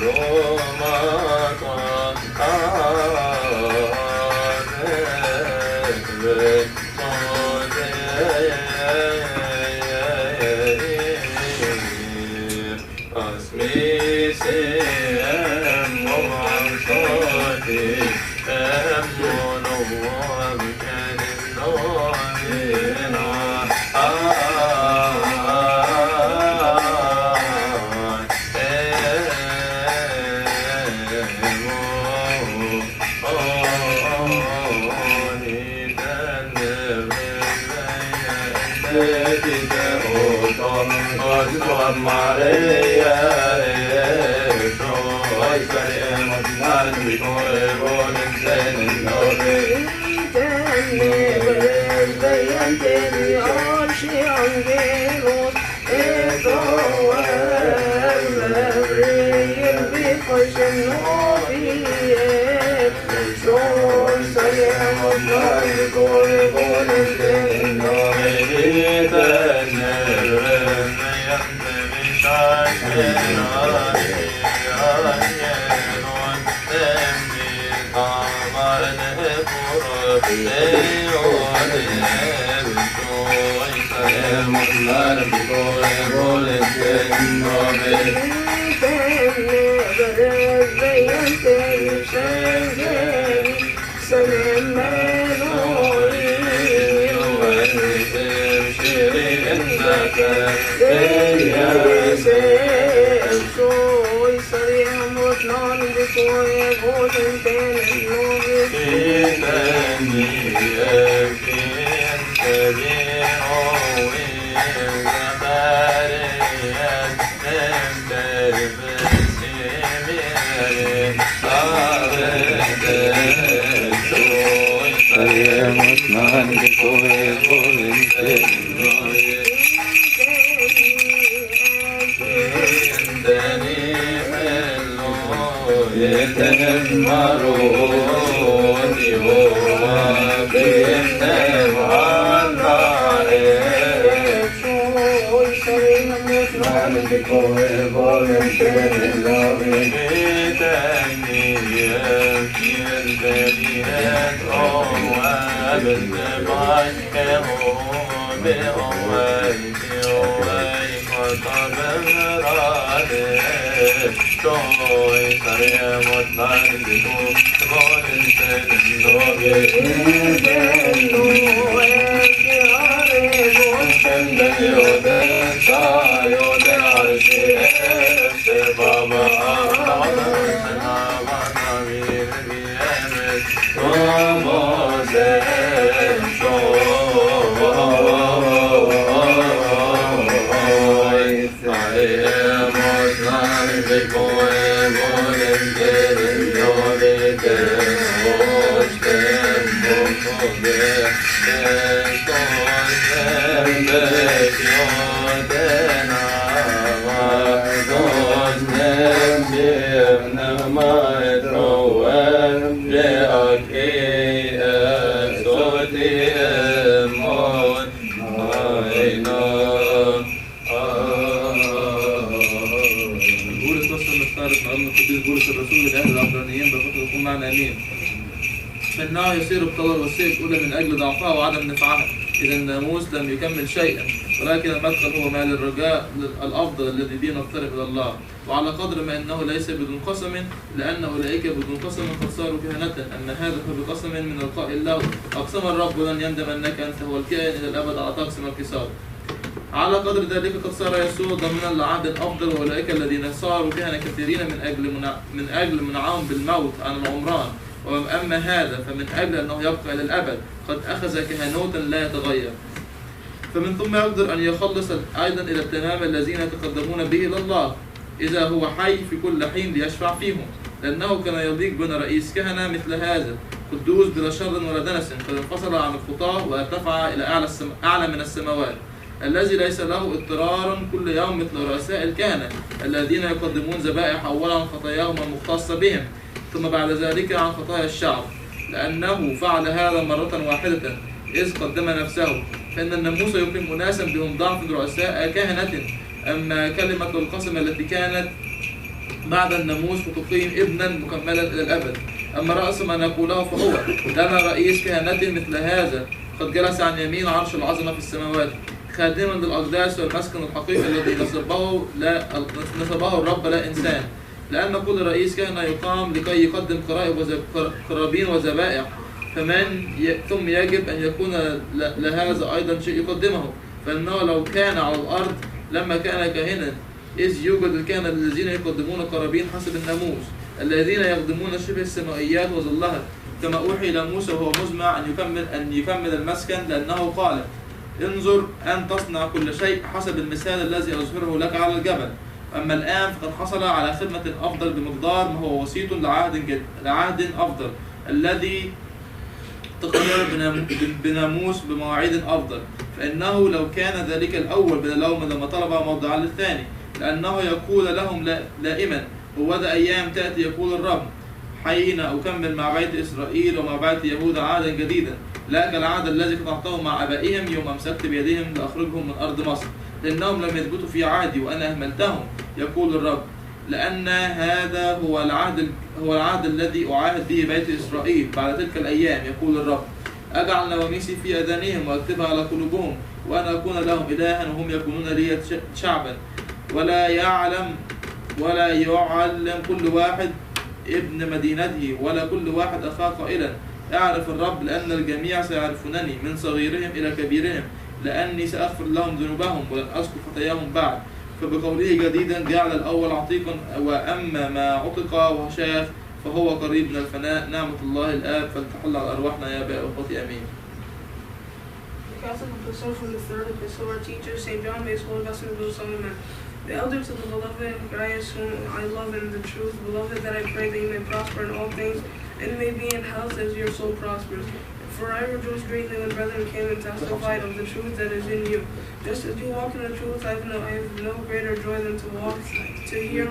Roma فإنه يصير ابتلى الوصية الأولى من أجل ضعفها وعدم نفعها إذا الناموس لم يكمل شيئا، ولكن المدخل هو ما للرجاء الأفضل الذي به نقترب إلى الله. وعلى قدر ما أنه ليس بدون قسم، لأن أولئك بدون قسم قد صاروا كهنة، أن هذا بقسم من القائل له أقسم الرب لن يندم أنك أنت هو الكائن إلى الأبد على طقس ملكيسادق. على قدر ذلك قد صار يسوع ضمنا لعهد أفضل، وأولئك الذين صاروا كهنة كثيرين من أجل منعهم بالموت عن العمران. وأما هذا فمن أجل أنه يبقى إلى الأبد قد أخذ كهنوتا لا يتغير، فمن ثم يقدر أن يخلص أيضا إلى التمام الذين يتقدمون به إلى الله إذا هو حي في كل حين ليشفع فيهم، لأنه كان يضيق بنا رئيس كهنة مثل هذا قدوس بلا شر ولا دنس، قد انفصل عن الخطاة وارتفع إلى أعلى من السماوات، الذي ليس له اضطرار كل يوم مثل رؤساء الكهنة الذين يقدمون ذبائح أولا عن خطاياهم المختصة بهم، ثم بعد ذلك عن خطايا الشعب، لأنه فعل هذا مرة واحدة إذ قدم نفسه. فإن الناموس يقيم أناسا بهم ضعف رؤساء كهنة، أما كلمة القسم التي كانت بعد الناموس فتقيم ابنا مكملا إلى الأبد. أما رأس ما نقوله فهو لنا رئيس كهنة مثل هذا قد جلس عن يمين عرش العظمة في السماوات، خادما للأقداس والمسكن الحقيقي الذي نصبه الرب لا إنسان. لأن كل رئيس كهنة يقام لكي يقدم قرابين وذبائح، ثم يجب أن يكون لهذا أيضا شيء يقدمه، فإنه لو كان على الأرض لما كان كاهنا، إذ يوجد الكهنة الذين يقدمون قرابين حسب الناموس الذين يخدمون شبه السمائيات وظلها، كما أوحي إلى موسى وهو مزمع أن يكمل المسكن، لأنه قال انظر أن تصنع كل شيء حسب المثال الذي أظهره لك على الجبل. أما الآن فقد حصل على خدمة أفضل بمقدار ما هو وسيط لعهد أفضل، الذي تقرر بناموس بمواعيد أفضل. فإنه لو كان ذلك الأول بلا لوم لما طلب موضعا للثاني، لأنه يقول لهم دائما هوذا أيام تأتي يقول الرب حين أكمل مع بيت إسرائيل ومع بيت يهوذا عهدا جديدا، لا كالعهد الذي قطعته مع آبائهم يوم أمسكت بيدهم لأخرجهم من أرض مصر، لأنهم لم يثبتوا في عهدي وأنا أهملتهم يقول الرب. لأن هذا هو العهد الذي أعاهد به بيت إسرائيل بعد تلك الأيام يقول الرب. أجعل نواميسي في أذانهم وأكتبها على قلوبهم، وأنا أكون لهم إلها وهم يكونون لي شعبا. ولا يعلم كل واحد ابن مدينته ولا كل واحد أخاه قائلا اعرف الرب، لأن الجميع سيعرفونني من صغيرهم إلى كبيرهم، لأني سأغفر لهم ذنوبهم ولن أذكر خطاياهم بعد. فبقوله جديدا جعل الأول عتيقا، وأما ما عتق وشاخ فهو قريب من الفناء. نعمة الله الآب فلتحل على أرواحنا يا آباء وأخوتي آمين. The Catholic epistle from the third epistle, our teacher, St. John, makes holy vessel of Solomon. The elder to the beloved Gaius, whom I love in the truth, beloved, that I pray that you may prosper in all things, and may be in health as your soul prospers. For I rejoice greatly when brethren came and testified of the truth that is in you. Just as you walk in the truth, I have no greater joy than to hear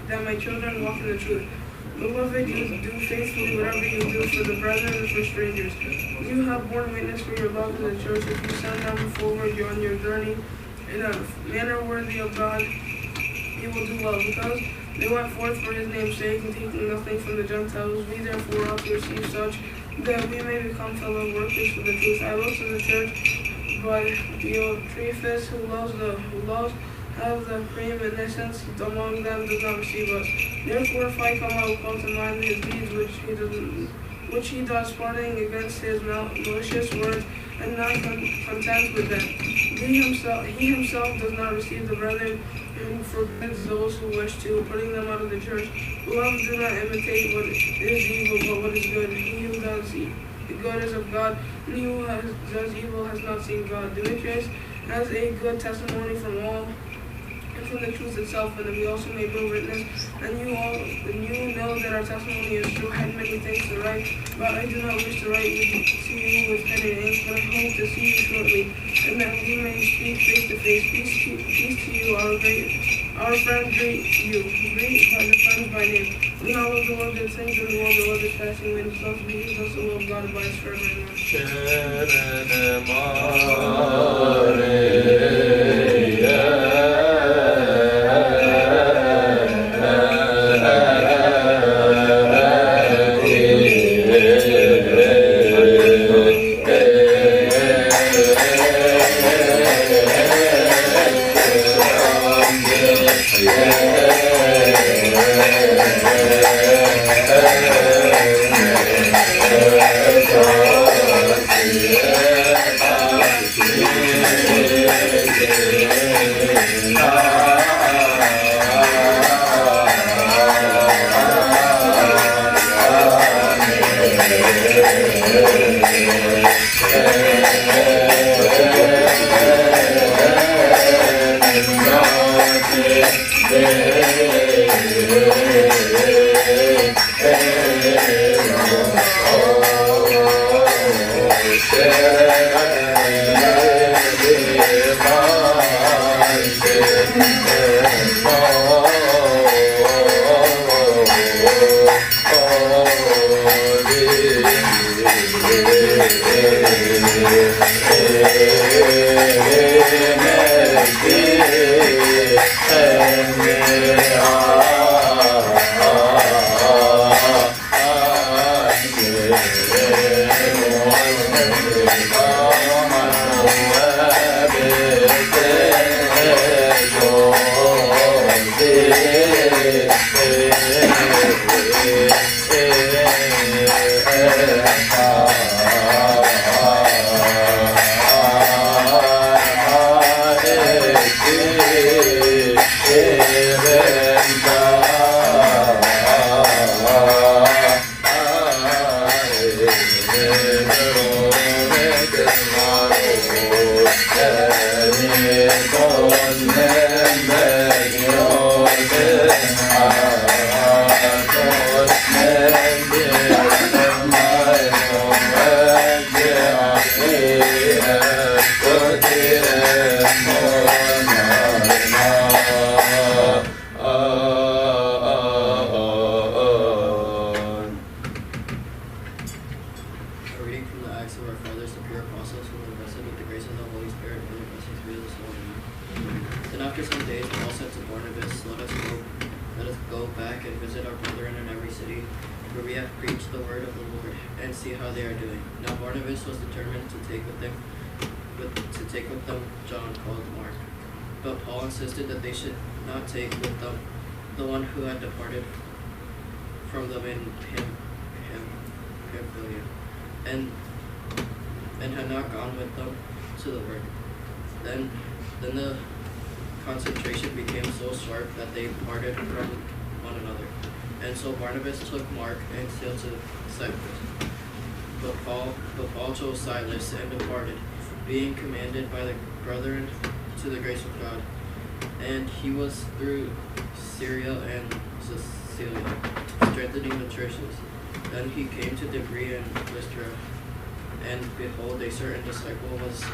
that my children walk in the truth. Beloved, you do faithfully whatever you do for the brethren and for strangers. You have borne witness for your love in the church. If you send them forward on your journey in a manner worthy of God, you will do well, because they went forth for his name's sake, and taking nothing from the Gentiles. We therefore ought to receive such, that we may become fellow workers for the truth. I wrote to the church, but Diotrephes, who loves have the preeminence among them, does not receive us. Therefore, if I come, I will call to mind his deeds which he does, plotting against his malicious words, and not content with them. He himself does not receive the brethren, and forbids those who wish to, putting them out of the church. Beloved, do not imitate what is evil, but what is good. He who does good is of God, and he who does evil has not seen God. Demetrius has a good testimony from all, and from the truth itself, and that we also may bear witness. And you know that our testimony is true. I had many things to write, but I do not wish to write to you with pen and ink, but I hope to see you shortly, and that we may speak face to face. Peace to you, our friend, greet by the friends by name. We all love the Lord, good things in the world, the Lord is passing away, and the Son of Jesus, the will of God abides forever and ever. Amen. Insisted that they should not take with them the one who had departed from them in Pamphylia, and had not gone with them to the work. Then the concentration became so sharp that they parted from one another. And so Barnabas took Mark and sailed to Cyprus. But Paul chose Silas and departed, being commanded by the brethren to the grace of God. And he was through Syria and Cilicia, strengthening the churches. Then he came to Debris and Lystra, and behold, a certain disciple was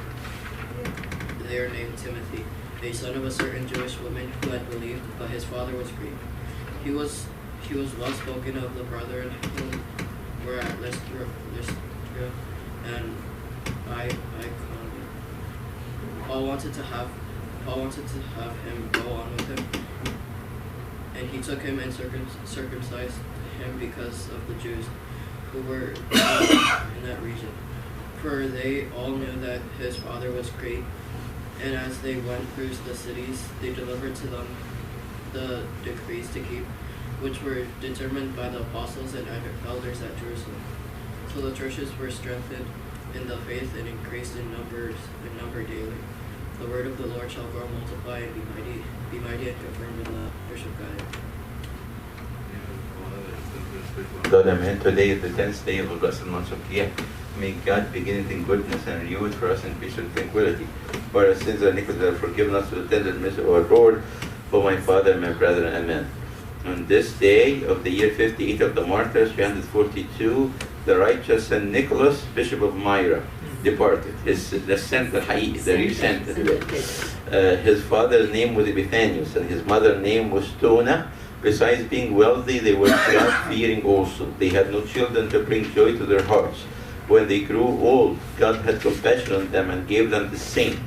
there named Timothy, a son of a certain Jewish woman who had believed, but his father was Greek. He was well spoken of the brethren who were at Lystra and Iconium. Paul wanted to have him go on with him, and he took him and circumcised him because of the Jews who were in that region. For they all knew that his father was Greek, and as they went through the cities, they delivered to them the decrees to keep, which were determined by the apostles and elders at Jerusalem. So the churches were strengthened in the faith and increased in number daily. The word of the Lord shall grow, multiply, and be mighty and confirmed in the Church of God. God, amen. Today is the 10th day of the blessed month of Kiyah. May God begin it in goodness and renew it for us in peace and tranquility. For our sins and iniquities are forgiven us with the tender mercy of our Lord. For my Father and my brethren, amen. On this day of the year 58 of the martyrs, 342, the righteous St. Nicholas, Bishop of Myra, departed. The center, the real center. His father's name was Epiphanius, and his mother's name was Tona. Besides being wealthy, they were God-fearing also. They had no children to bring joy to their hearts. When they grew old, God had compassion on them and gave them the saint.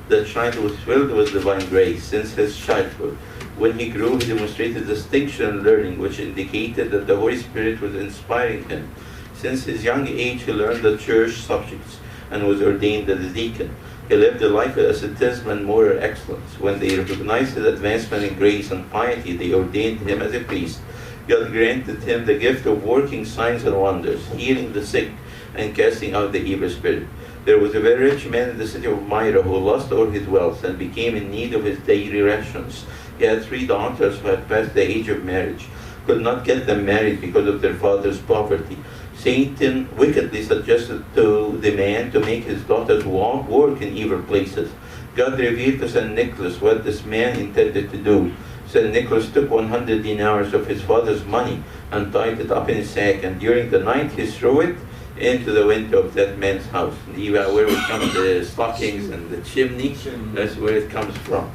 The child was filled with divine grace since his childhood. When he grew, he demonstrated distinction and learning, which indicated that the Holy Spirit was inspiring him. Since his young age, he learned the church subjects and was ordained as a deacon. He lived a life of asceticism and moral excellence. When they recognized his advancement in grace and piety, they ordained him as a priest. God granted him the gift of working signs and wonders, healing the sick, and casting out the evil spirit. There was a very rich man in the city of Myra who lost all his wealth and became in need of his daily rations. He had 3 daughters who had passed the age of marriage, could not get them married because of their father's poverty. Satan wickedly suggested to the man to make his daughters work in evil places. God revealed to St. Nicholas what this man intended to do. St. Nicholas took 100 dinars of his father's money and tied it up in a sack, and during the night he threw it into the window of that man's house. And even where it comes, the stockings and the chimney, that's where it comes from.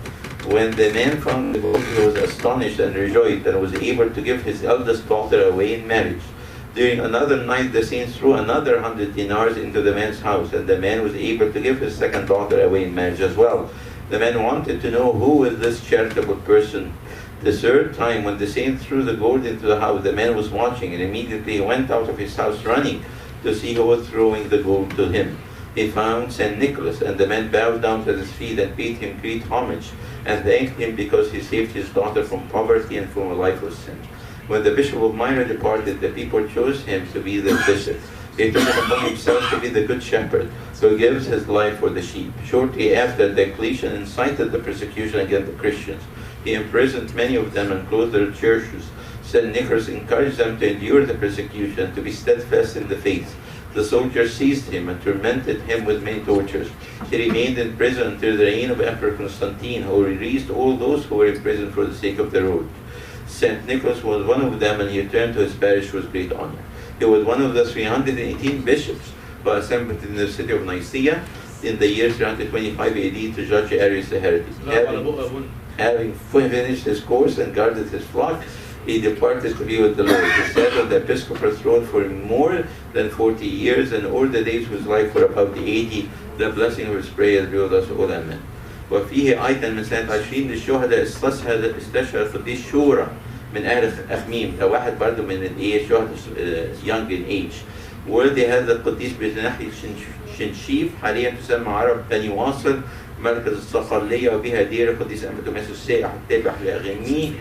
When the man found the gold, he was astonished and rejoiced, and was able to give his eldest daughter away in marriage. During another night, the saint threw another 100 dinars into the man's house, and the man was able to give his second daughter away in marriage as well. The man wanted to know who was this charitable person. The third time, when the saint threw the gold into the house, the man was watching, and immediately he went out of his house running to see who was throwing the gold to him. He found St. Nicholas, and the man bowed down at his feet and paid him great homage, and thanked him because he saved his daughter from poverty and from a life of sin. When the Bishop of Myra departed, the people chose him to be their bishop. He took it upon himself to be the good shepherd, who gives his life for the sheep. Shortly after, Diocletian incited the persecution against the Christians. He imprisoned many of them and closed their churches. St. Nicholas encouraged them to endure the persecution, to be steadfast in the faith. The soldiers seized him and tormented him with many tortures. He remained in prison until the reign of Emperor Constantine, who released all those who were in prison for the sake of the road. St. Nicholas was one of them, and he returned to his parish with great honor. He was one of the 318 bishops who assembled in the city of Nicaea in the year 325 AD to judge Arius the heretic. Having finished his course and guarded his flock, he departed to be with the Lord. He sat on the episcopal throne for more than 40 years, and all the days of his life were about 80. The blessing of his prayers be with us all. Amen. وفيه أيضا من سنة 20 للشهداء استشهد قديس شورى من أهل أخميم. ده واحد برضه من الشهداء young in age. والدي هذا القديس بناحية شنشيف، حاليا تسمى عرب بني واصل، مركز الصقلية، وبها دير القديس أنبا توماس السائح التابع لأخميم،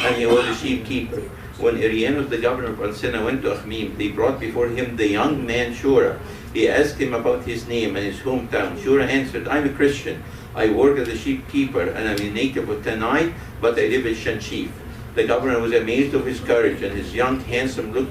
and he was a sheep keeper. When Arianus, the governor of Alcina, went to Akhmim, they brought before him the young man Shura. He asked him about his name and his hometown. Shura answered, I'm a Christian. I work as a sheep keeper, and I'm a native of Tanai, but I live in Shanshif. The governor was amazed of his courage and his young, handsome look.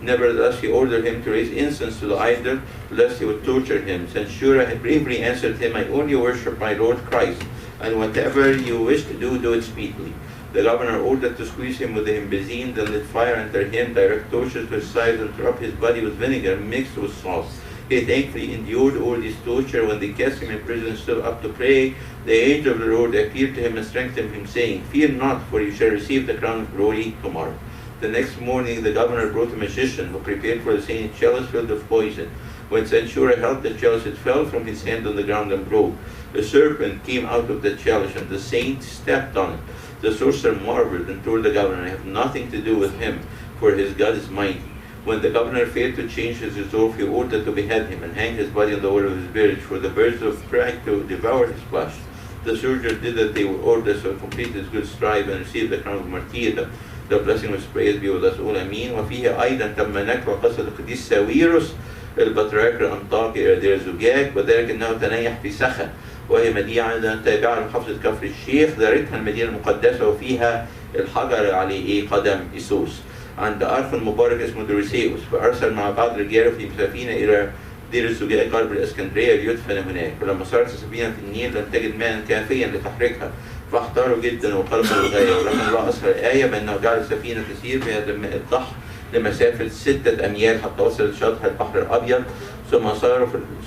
Nevertheless, he ordered him to raise incense to the idol, lest he would torture him. Since Shura had bravely answered him, I only worship my Lord Christ, and whatever you wish to do, do it speedily. The governor ordered to squeeze him with the hembazine, then lit fire under him, direct torches to his sides, and rub his body with vinegar mixed with salt. He thankfully endured all this torture. When they cast him in prison, still up to pray, the angel of the Lord appeared to him and strengthened him, saying, Fear not, for you shall receive the crown of glory tomorrow. The next morning, the governor brought a magician who prepared for the saint a chalice filled with poison. When St. Shura held the chalice, it fell from his hand on the ground and broke. A serpent came out of the chalice, and the saint stepped on it. The sorcerer marveled and told the governor, I have nothing to do with him, for his God is mighty. When the governor failed to change his resolve, he ordered to behead him and hang his body on the wall of his village, for the birds of prey to devour his flesh. The soldiers did as they were ordered, so completed his good strive and received the crown of martyrdom. The blessing of his praise be with us all. Amin. وفيه أيضا تم نقل قصة القديس ساويروس البطريرك الأنطاكي إلى دير زجاج، وذلك أنه تنيح في سخا، وهي مدينة تابعة لمحافظة كفر الشيخ، دارتها المدينة المقدسة، وفيها الحجر عليه قدم إيسوس. عند أرخ المبارك اسمه دوريسيوس، فأرسل مع بعض رجاله في سفينة إلى دير الزجاج قرب الإسكندرية ليدفن هناك. ولما صارت السفينة في النيل لم تجد ماء كافيا لتحريكها، فاحتاروا جدا وقلبوا للغاية، ولكن الله أسر الآية بأنه جعل السفينة تسير بهذا الماء الضخم لمسافة 6 أميال حتى وصلت شاطئ البحر الأبيض، ثم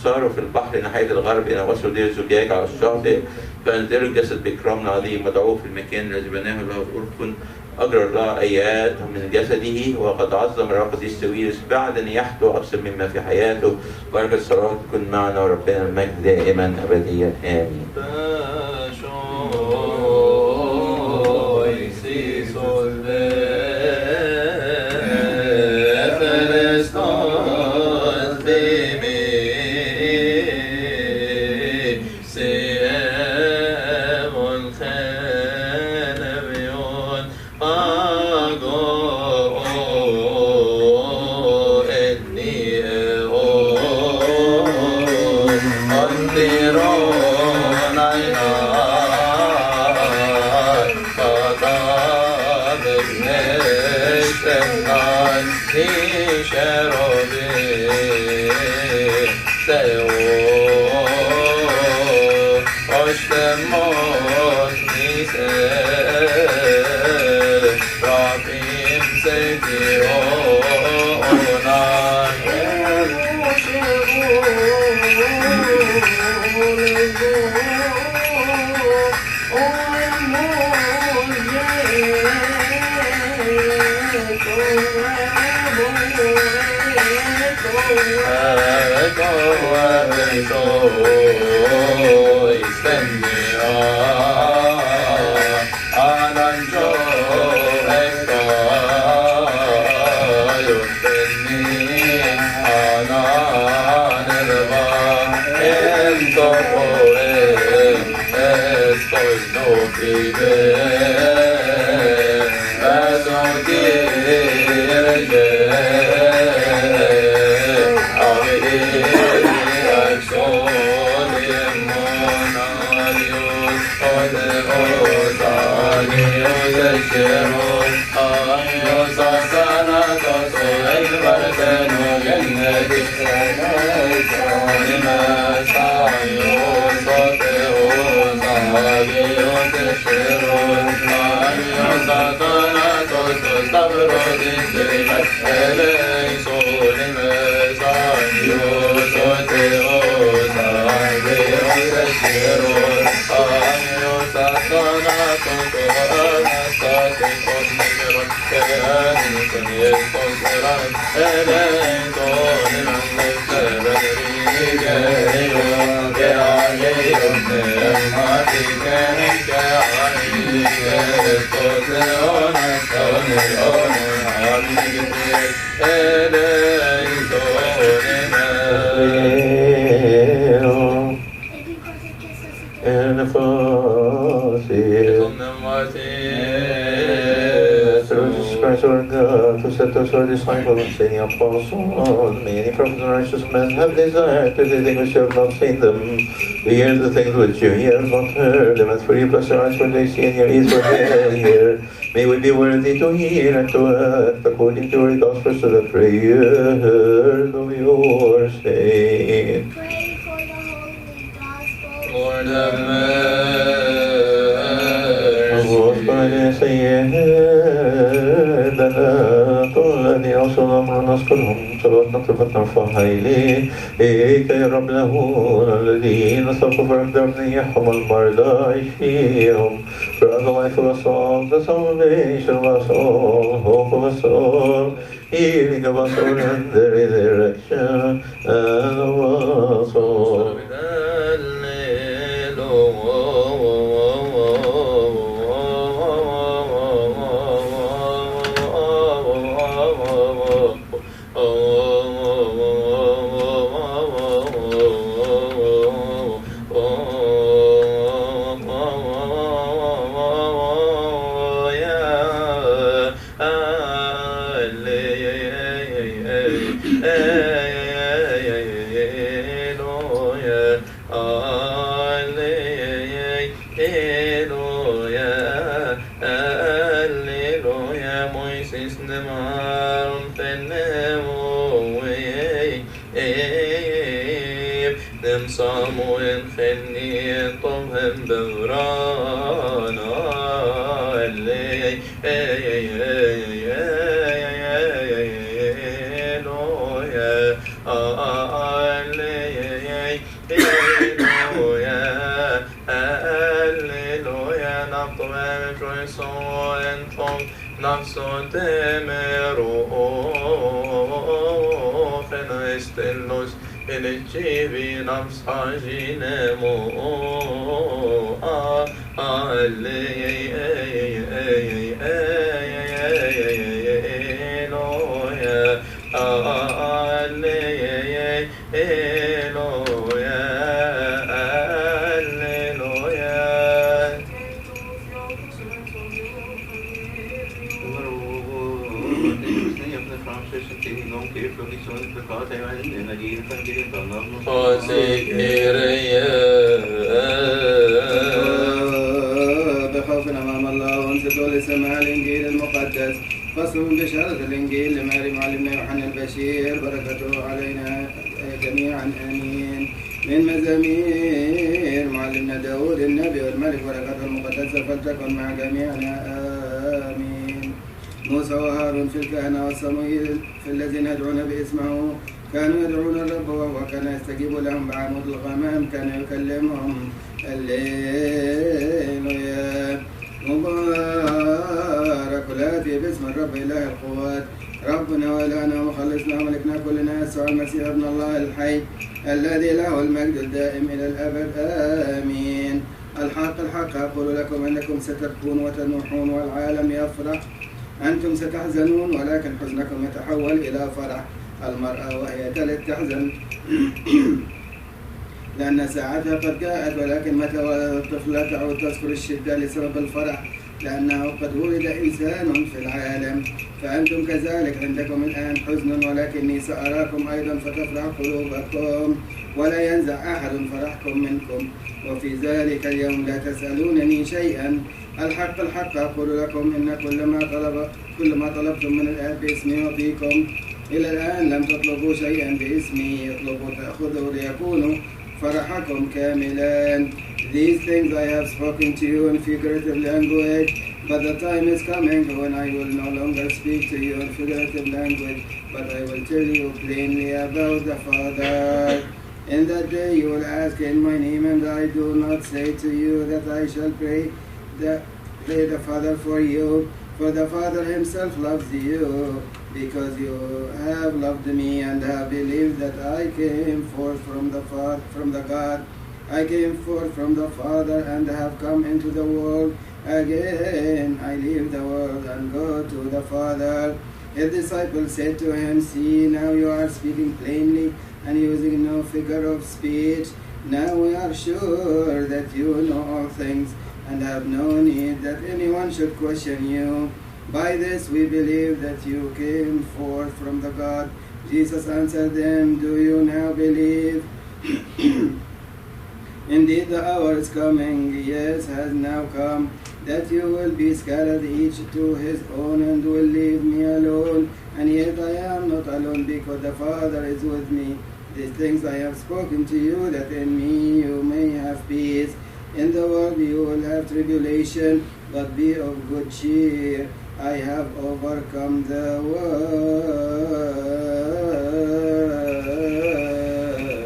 صاروا في البحر ناحية الغرب إلى وصلوا دير الزجاج على الشاطئ، فأنزلوا الجسد بإكرام عظيم مدعوه في المكان الذي بناه له الأردن. أجرى الله آيات من جسده، وقد عظم القديس ساويروس بعد نياحته أكثر مما في حياته. بركة صلاة تكون معنا، وربنا المجد دائما أبديا آمين. Sana Who set us our disciples and the apostles, many prophets and righteous men have desired to do things which you have not seen them. We hear the things which you hear have not heard them, and for you bless our eyes when they see and your ears when they hear. May we be worthy to hear and to act according to your gospel, so that prayers of your sake. Pray for the holy gospel. Lord have mercy. الذي أوصل أمرنا نذكرهم صلواتنا طلبتنا ارفعها إليه يا رب لهون الذين سقوا فرد ابنيهم المرضى اشفيهم. For the life of us all, the salvation of us all, hope of us all, healing of us all, and the resurrection of us all. بخوف أمام الله وانصتوا لسماع الإنجيل المقدس. فصل من بشارة الإنجيل لماري معلمنا يوحنا البشير، بركته علينا جميعا آمين. من مزامير معلمنا داود النبي والملك، بركته المقدسة فلتكن مع جميعنا آمين. موسى وهارون في الكهنة والصموئيل في الذين يدعون باسمه كانوا يدعون الرب وهو كان يستجيب لهم بعمود الغمام، كان يكلمهم الليل. مبارك الآتي باسم الرب إله القوات، ربنا وإلهنا ومخلصنا وملكنا كلنا يسوع المسيح ابن الله الحي الذي له المجد الدائم إلى الأبد آمين. الحق الحق أقول لكم أنكم ستبكون وتنوحون والعالم يفرح، أنتم ستحزنون ولكن حزنكم يتحول إلى فرح. المرأة وهي تلد تحزن لأن ساعتها قد جاءت، ولكن متى ولد الطفل لا تعود تذكر الشدة لسبب الفرح، لأنه قد ولد إنسان في العالم. فأنتم كذلك عندكم الآن حزن، ولكني سأراكم أيضا فتفرح قلوبكم ولا ينزع أحد فرحكم منكم، وفي ذلك اليوم لا تسألونني شيئا. الحق الحق أقول لكم إن كل ما طلبتم من الآب باسمي يعطيكم. إلى الآن لم تطلبوا شيئا باسمي، اطلبوا تأخذوا ليكونوا فرحكم كاملا. These things I have spoken to you in figurative language, but the time is coming when I will no longer speak to you in figurative language, but I will tell you plainly about the Father. In that day you will ask in my name, and I do not say to you that I shall pray the Father for you, for the Father himself loves you, because you have loved me and have believed that I came forth from the God. I came forth from the Father and have come into the world. Again I leave the world and go to the Father. His disciples said to him, See, now you are speaking plainly and using no figure of speech. Now we are sure that you know all things and have no need that anyone should question you. By this we believe that you came forth from the God. Jesus answered them, Do you now believe? Indeed, the hour is coming, yes, has now come, that you will be scattered each to his own and will leave me alone. And yet I am not alone, because the Father is with me. These things I have spoken to you, that in me you may have peace. In the world you will have tribulation, but be of good cheer. I have overcome the world.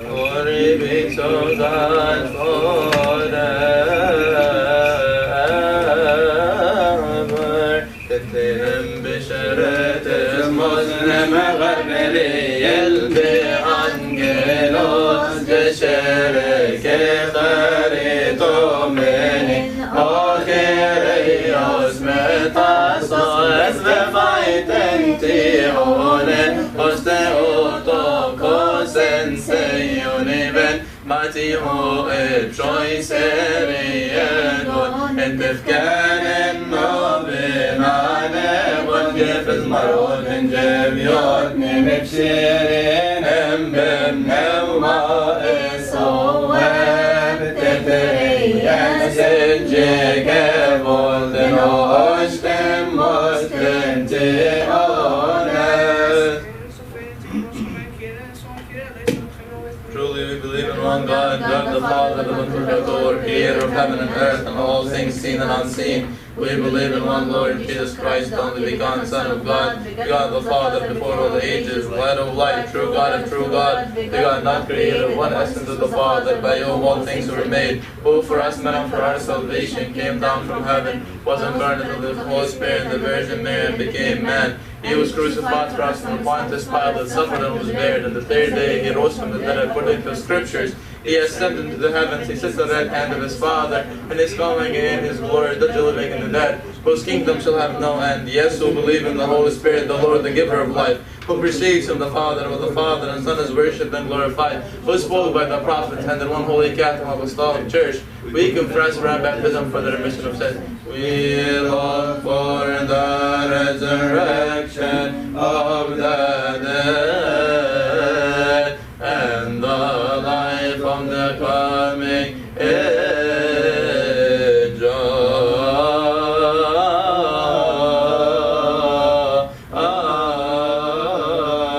Glory be to God forever. تتم بشرة المسلم غبريل بأنجلوس بشرك خريطو من آخريوس متصاص بفايت انتيون أستيوتوكوس انسيوني بن ماتيو ابشوي سريدون انتفكان النوبين عنب والجفز مرون من جبيوت نمبشيرين بمنوما الصواب تتريان سنجيك بولدنوشتم مستنتيونس. Truly we believe in one God, God the Father, the one true Lord, creator of heaven and earth, and all things seen and unseen. We believe in one Lord Jesus Christ, the only begotten Son of God, God the Father, before all the ages, light of light, true God of true God, the God not created, one essence of the Father, by whom all things were made, who for us men and for our salvation came down from heaven, was incarnate of the Holy Spirit, the Virgin Mary, and became man. He was crucified for us from Pontius Pilate, suffered and was buried, and the third day he rose from the dead according to the Scriptures. He ascended into the heavens, he sits at the right hand of his Father, and is coming in his glory, the living and the dead, whose kingdom shall have no end. Yes, who believe in the Holy Spirit, the Lord, the giver of life, who proceeds from the Father, with the Father and Son is worshipped and glorified, who is spoken by the prophets, and in one holy Catholic Apostolic Church, we confess for our baptism for the remission of sins. We look for the resurrection of the dead, and the life of the coming age.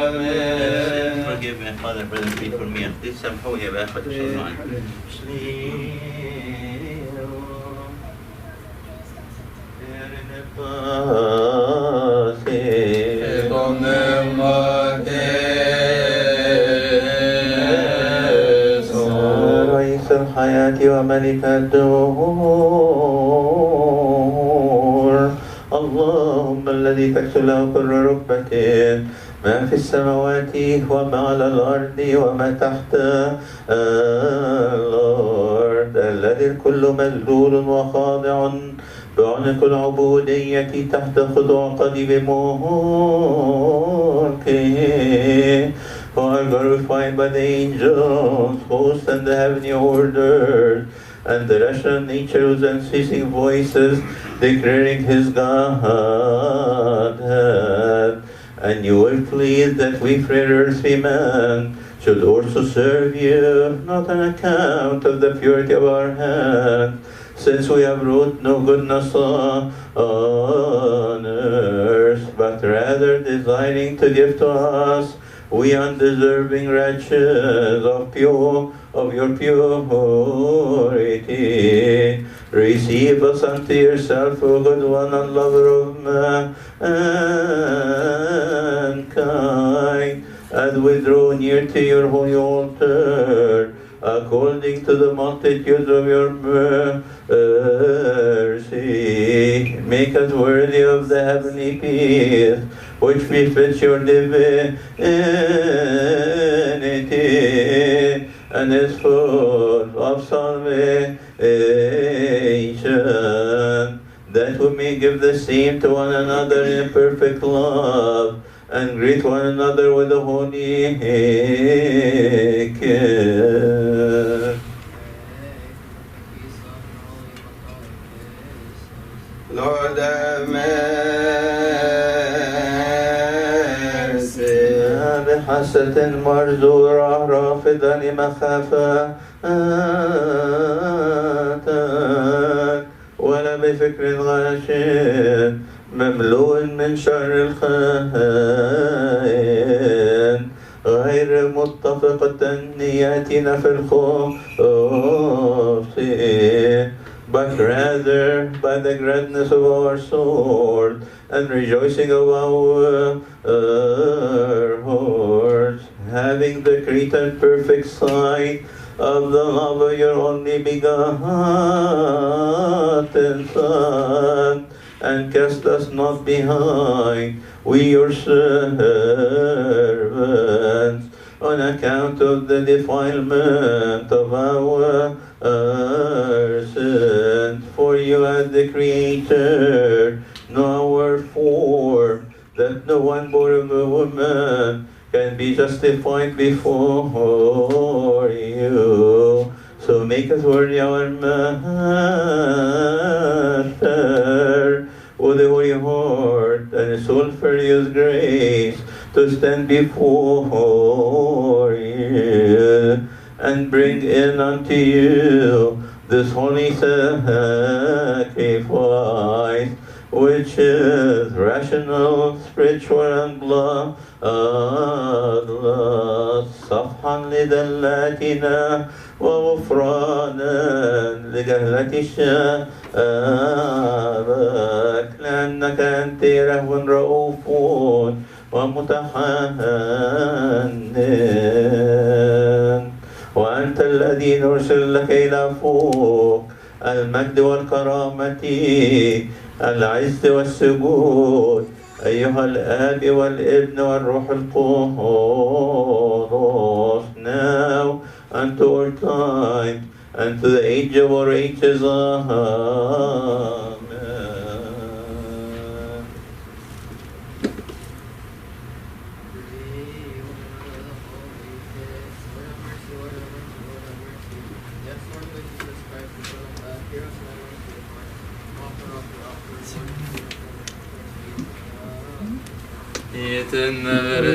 Amen. Forgive me, Father, brother, plead for me, and please somehow you have what shall not. رئيس الحياة وملك الدهور، اللهم الذي تكسو له كل ركبة ما في السماوات وما على الأرض وما تحت الأرض، الذي الكل مذلول وخاضع بعنق العبودية تحت خضوع قضيب ملكه. Who are glorified by the angels, hosts and the heavenly orders, and the rational natures and ceasing voices declaring his Godhead. And you were pleased that we frail earthly men should also serve you, not on account of the purity of our hands, since we have wrought no goodness on earth, but rather desiring to give to us we undeserving wretches of your purity, receive us unto yourself, O good one and lover of mankind, and we draw near to your holy altar, according to the multitude of your mercy. Make us worthy of the heavenly peace, which befits your divinity, and is full of salvation, that we may give the same to one another in perfect love, and greet one another with a holy kiss. Lord have mercy. بحسة مرزورة رافضة لمخافة ولا بفكر غاشم مملوء من شر الخائن غير متفقة نياتنا في الخوف but rather by the gladness of our soul and rejoicing of our hearts, having the great and perfect sign of the love of your only begotten Son, and cast us not behind, we your servants, on account of the defilement of our sins. For you as the Creator know our form, that no one born of a woman can be justified before you. So make us worthy, our Master, with a holy heart and a sulphurious grace, to stand before you and bring in unto you this holy sacrifice, which is rational, spiritual, and bloodless. صفحا لدلاتنا وغفرانا لجهلة الشابك، لأنك أنت رهو رؤوف ومتحنن، وأنت الذي نرسل لك إلى فوق المجد والكرامة العز والسجود، أيها الآب والابن والروح القدس, now and to all time and to the age of all ages. Amen.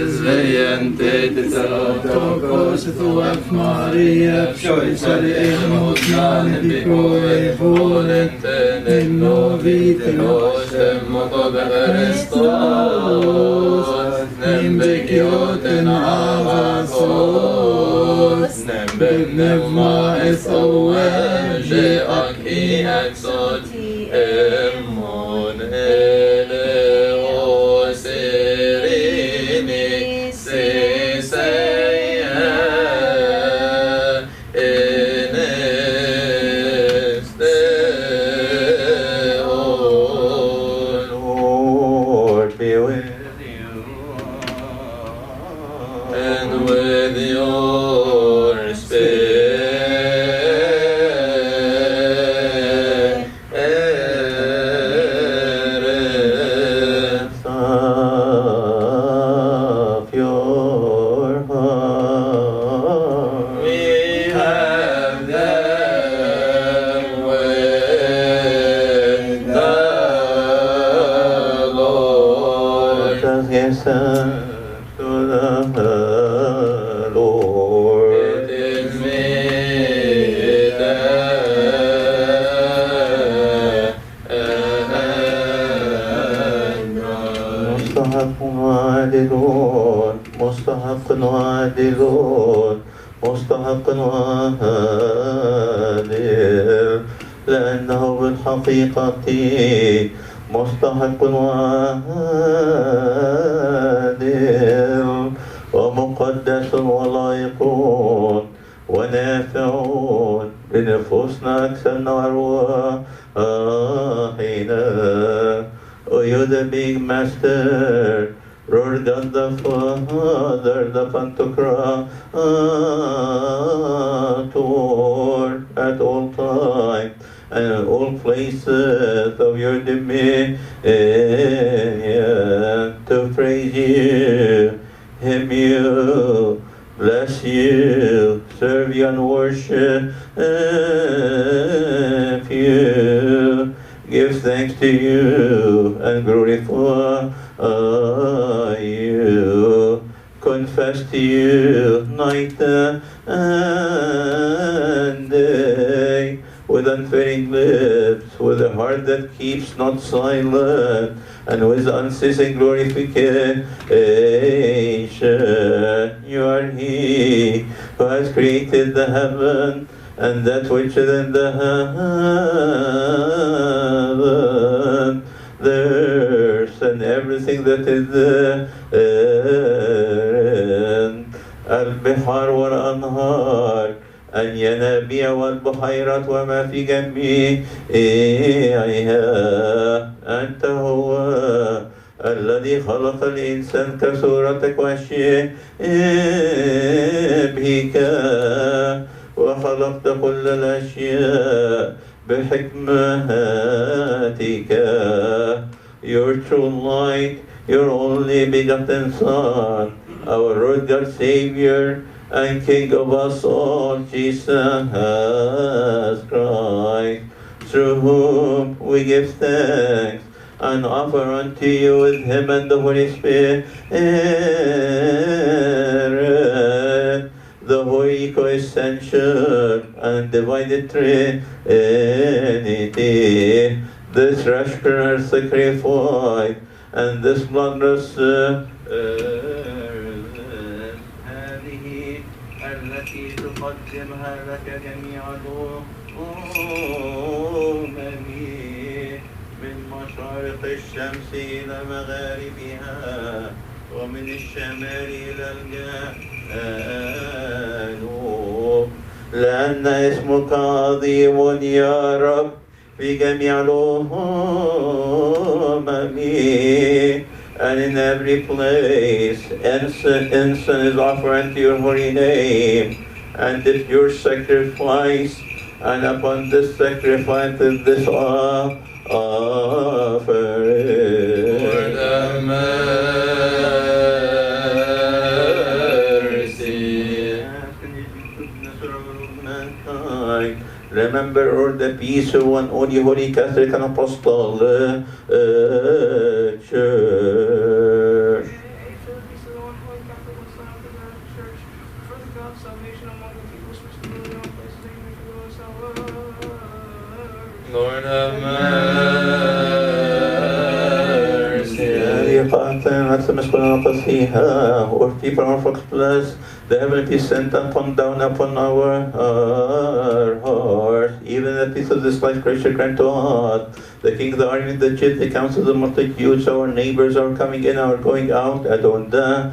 Zväjente till korset och att Maria psojsade emot namnet på evolente nemno vite losem och berestos nembekioten avasos nembeknevma es oweje aki exot emon مستحق وعادل مستحق وعادل لأنه بالحقيقة مستحق وعادل ومقدس ولائق ونافع لنفوسنا أكثر وأرواحنا. O you the big master, Lord God the Father, the Pantocrator, at all times and in all places of your dominion, to praise you, hymn you, bless you, serve you and worship you, give thanks to you and glorify you, confess to you night and day, with unfailing lips, with a heart that keeps not silent, and with unceasing glorification. You are He who has created the heaven and that which is in the heaven, the earth, and everything that is therein, البحار والأنهار الينابيع والبحيرات وما في جميعها. أنت هو الذي خلق الإنسان كصورتك وشبهك، وخلقت كل الأشياء بحكمتك. Your true light, your only begotten Son, our Lord God Savior and King of us all, Jesus Christ, through whom we give thanks and offer unto you with Him and the Holy Spirit, the Holy co-essential and divided Trinity, this rational sacrifice and this bloodless التي تقدمها لك جميع الأمم من مشارق الشمس إلى مغاربها ومن الشمال إلى الجنوب، لأن اسمك عظيم يا رب في جميع الأمم. And in every place, incense is offered unto your holy name, and the pure sacrifice, and upon this sacrifice is this offering. Lord have mercy. Remember all the peace of one only Holy Catholic and Apostolic Church. Lord have mercy. Or people are blessed, the heavenly peace sent and come down upon our hearts. Even the peace of this life, gracious grant to us. The King, the army, the chief, the council, the multitudes, our neighbors are coming in, our going out, adorn them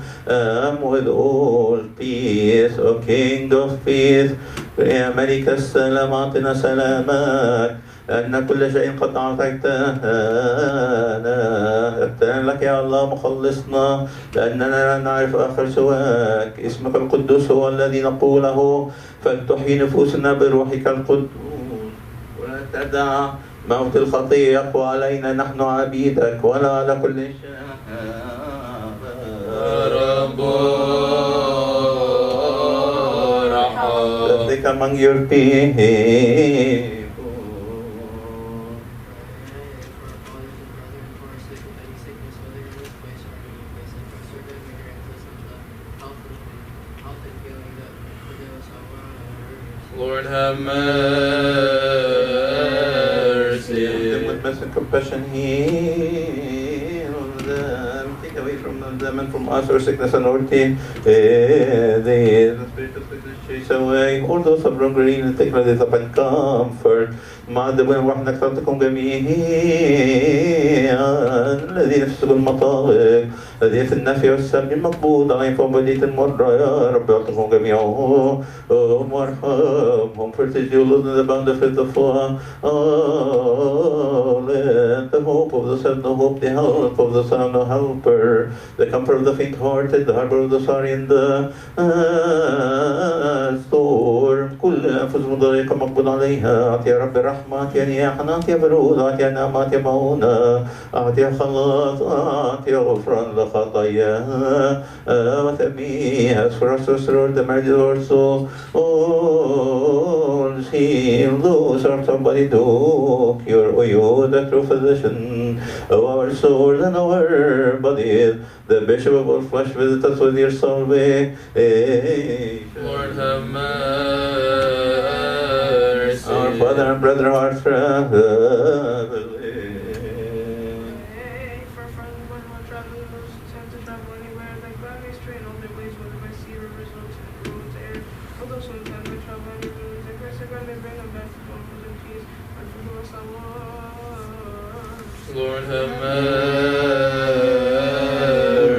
with all peace. O King of peace, ملك السلام أعطنا سلامك، أن كل شيء قد أعطيتنا اغفر لك يا الله مخلصنا، لأننا لا نعرف آخر سواك. اسمك القدوس هو الذي نقوله، فلتحيي نفوسنا بروحك القدوس، ولا تدع موت الخطية يقوى علينا، نحن عبيدك ولا على كل شيء. رب رحم. Take among your people. Lord have mercy. With mercy and compassion, heal them. Take away from them them and from us our sickness and our team. The spirit of sickness chase away. All those who are hungry and take this up and comfort. مع الدبن وحدك صوتكم جميعا الذين يفسدوا المطالب الذين في النفي والسبب المقبوض عليهم فوق بدية المرة يا رب يعطيكم جميعهم وارحمهم فارتجوا لنا the bountiful of let the hope of the Son, the hope, the help of the Son, the helper, the comfort of the faint-hearted, the harbor of the sorry and the storm كل أنفس مضايقة مقبوض عليها أعطي يا رب رحمة أعطي نياحا أعطي برود أعطي نعمة أعطي معونة أعطي خلاص أعطي غفران لخطاياها وتمييز for us to restore the marriage of our soul all heal those are somebody do cure you the true physician of our souls and our bodies the bishop of all flesh visit us with your salvation. Lord have mercy. Our Father and brother, our friend. Hey, for friends, when we're traveling, those who tend to travel anywhere, like gladly straight all their ways, whether by sea, rivers, roads, air. For those who intend to travel anywhere, they grace and grant, they bring them back to comfort and peace, and forgive us our Lord have mercy.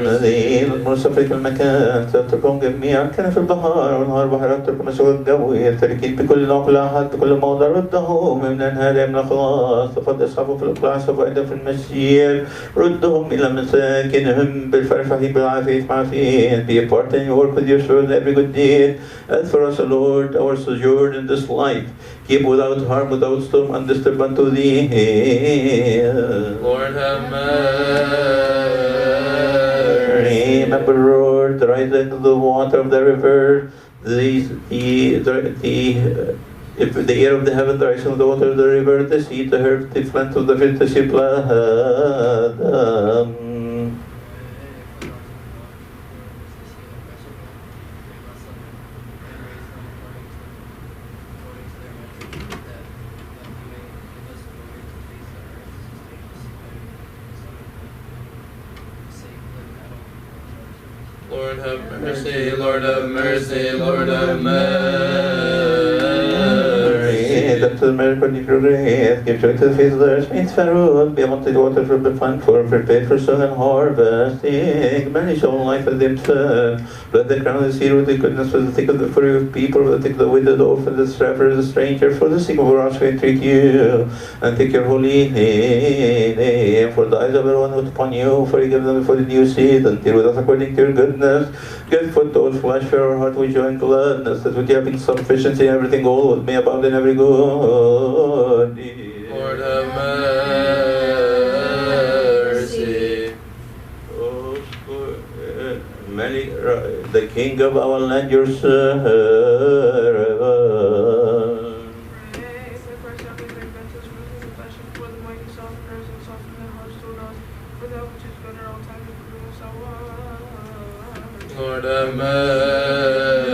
الذين المرسل في المكان تتركون جميعا كان في البحر والنهار بحر اتركوا مسوى الجوي يتركين بكل نقل أحد بكل موضع ردهم من أنهار من الخلاص فقد أصحابوا في الإقلاع سبعدا في المسير ردهم إلى مساكنهم بالفرح بالعافية معافين be a part in your work with your sword every good deed as for us, O Lord, our sojourn in this life keep without harm, without storm, undisturbed unto thee. Lord have mercy. Remember, Lord, the rising of the water of the river, if the air of the heaven, the rising of the water of the river, the sea, the herb, the flint of the field, the ship, Lord have mercy, Lord have mercy, Lord have mercy. That the miracle of your grace, give joy to the face of the earth, means Pharaoh, be among the waters for the fund for prepared for sowing and harvesting. Many shall life as themselves. Let the crown of the sea with the goodness for the sake of the free people, for the sake of the widow, the orphan, the traveler, the stranger, for the sake of our we entreat you, and take your holy name. For the eyes of everyone who is upon you, for you give them before the new season. Deal with us according to your goodness. Give food to all flesh, for our heart with joy and gladness, that with you having sufficiency in everything, all with me abound in every good. Lord have mercy. Oh, many, the King of our land, your servant. praise. The Christ shall be their benches, rooting the flesh and for the mighty softeners and soften their hearts toward us. For that which is good at all times and forgive us our Lord have mercy.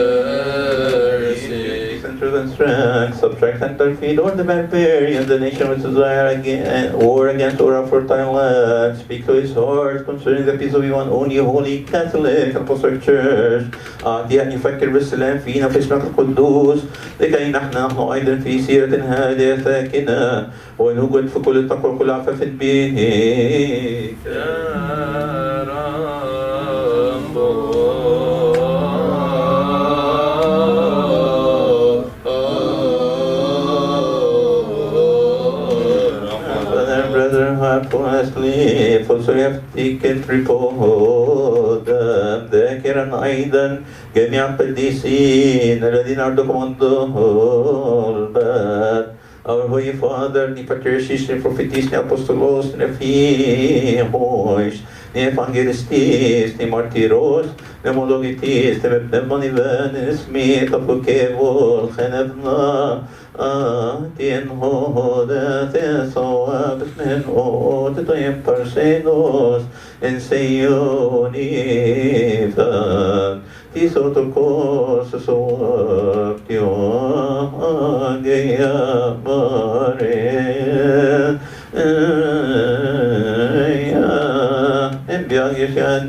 Center and strength, subtract and defeat all the barbarians, the nation which desire again, war against our fertile land. Speak to his heart concerning the peace of you and only holy Catholic Apostolic Church. أعطي أن يفكر بالسلام فينا في اسمك القدوس لكي نحن أيضا في سيرة هادئة ساكنة ونوجد في كل تقوى وكل عفاف به. Honestly, for so you have taken report ذاكرا أيضا جميع القديسين الذين أرضكم البلد. Our Holy Father, ni patriarchis, ni prophetis, ni apostolos, ni fihos, ni evangelistis, ni martyros, ni homologitis, ni mebnemoniven, ni smith, apokevol, chenevna, Tien hodet esauab men otetem parsenos en seionivan tisotokos soaptio gea mare enviageshan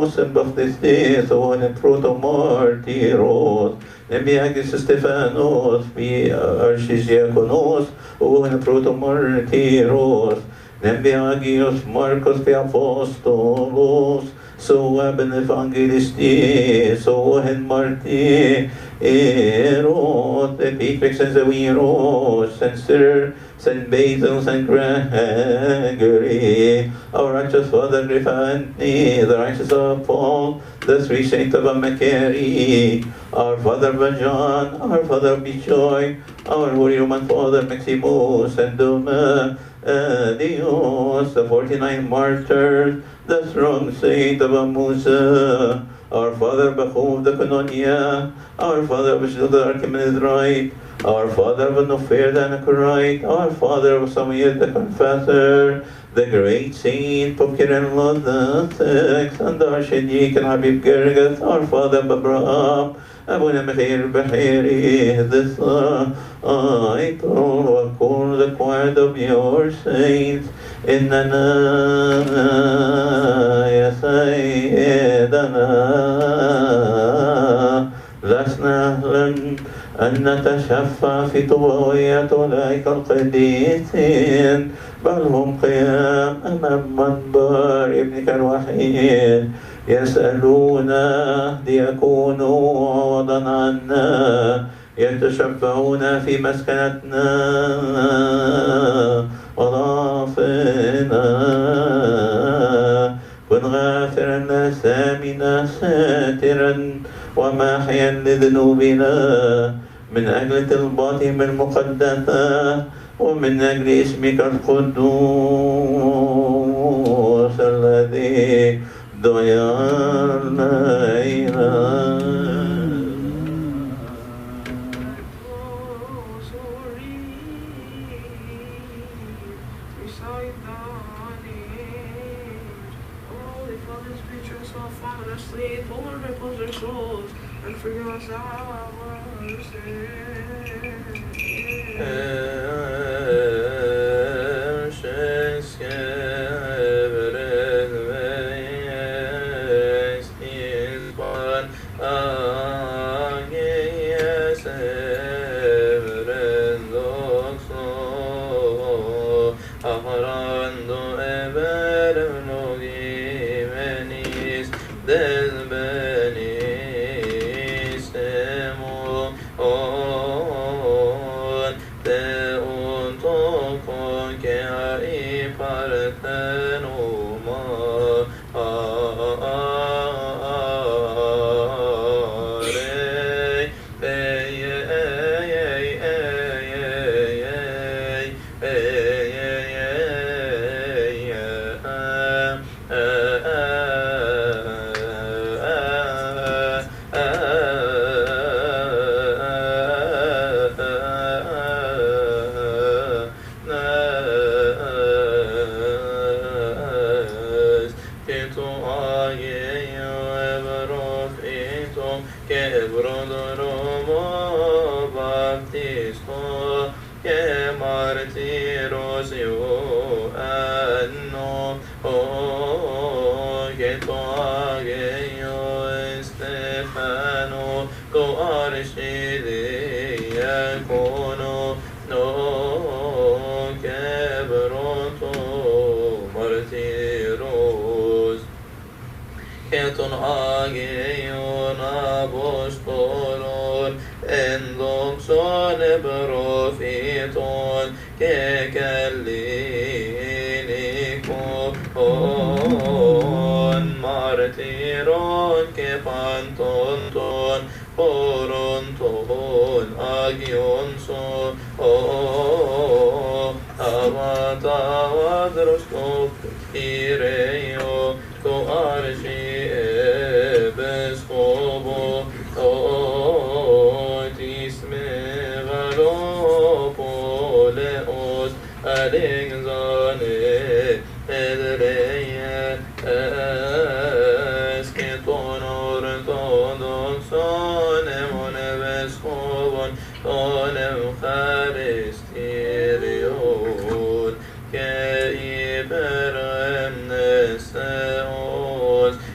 Diakonos en baptistes och en protomartyros. Nembiagis Stefanos, vi archidiakonos och en protomartyros. Nembiagios Marcos vi apostolos, så även evangelistis och en martyros. Epikrex en Zawiros, en Sir, Saint Basil, Saint Gregory, our righteous Father Grifantni, the righteous of Paul, the three saints of Macari, our Father Bajan, our Father Bichoy, our Holy Roman Father Maximus, and Dios, the 49 martyrs, the strong saint of Amusa, our Father Bachov the Canonia, our Father Bashil the Archimedes, our Father of Nofer the Anachorite, our Father of Samuel the Confessor, the great saint Pope Kirillo the Sixth, and Archdeacon and Habib Gerges, our Father of Abraham, Abuna Mechair Bahiri, this I call the choir of your saints in the لسنا لن أن نتشفع في طوية أولئك القديسين، بل هم قيام أمام منبر ابنك الوحيد يسألون ليكونوا عوضا عنا، يتشفعون في مسكنتنا وضعفنا. كن غافرا لآثامنا ساترا وماحيا لذنوبنا من أجل طلباتهم المقدسة ومن أجل اسمك القدوس الذي دعينا إليه. And forgive us our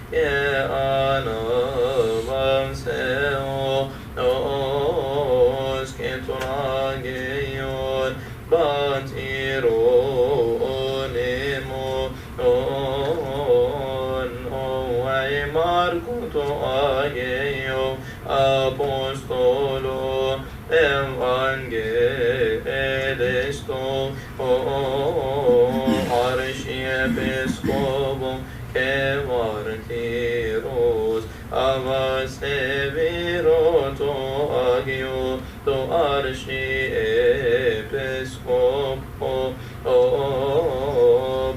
Yeah. Ageo Apostolo Evangelisto Archiepiscopo Kevartiros Avaseviroto Agio to Archiepiscopo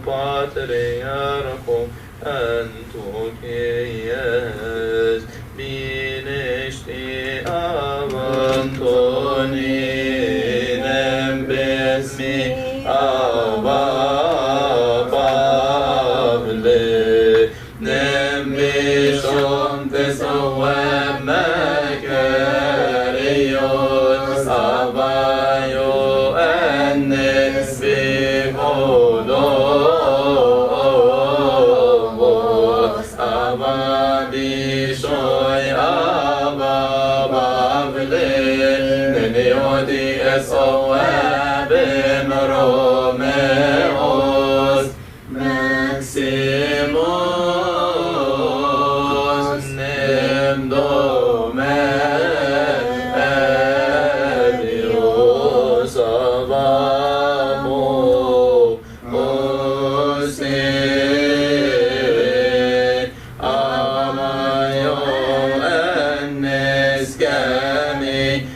Patriarcho Antiochias Binesti Avantoninem Besmi Ava Pavle Nembishon Tesaweb Makarios Avayo Ennes Vivolos Ava Bishoy Ava Bavle Neniodi Esaweb Romeos Maximus Nemdomenius Avamo Ose Amayo Ennes Gami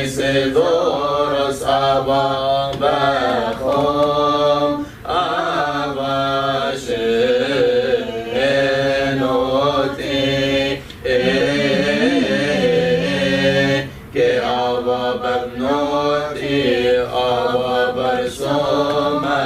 Isidorus Ababachom Abashenoti Ke Abababnoti Ababarsoma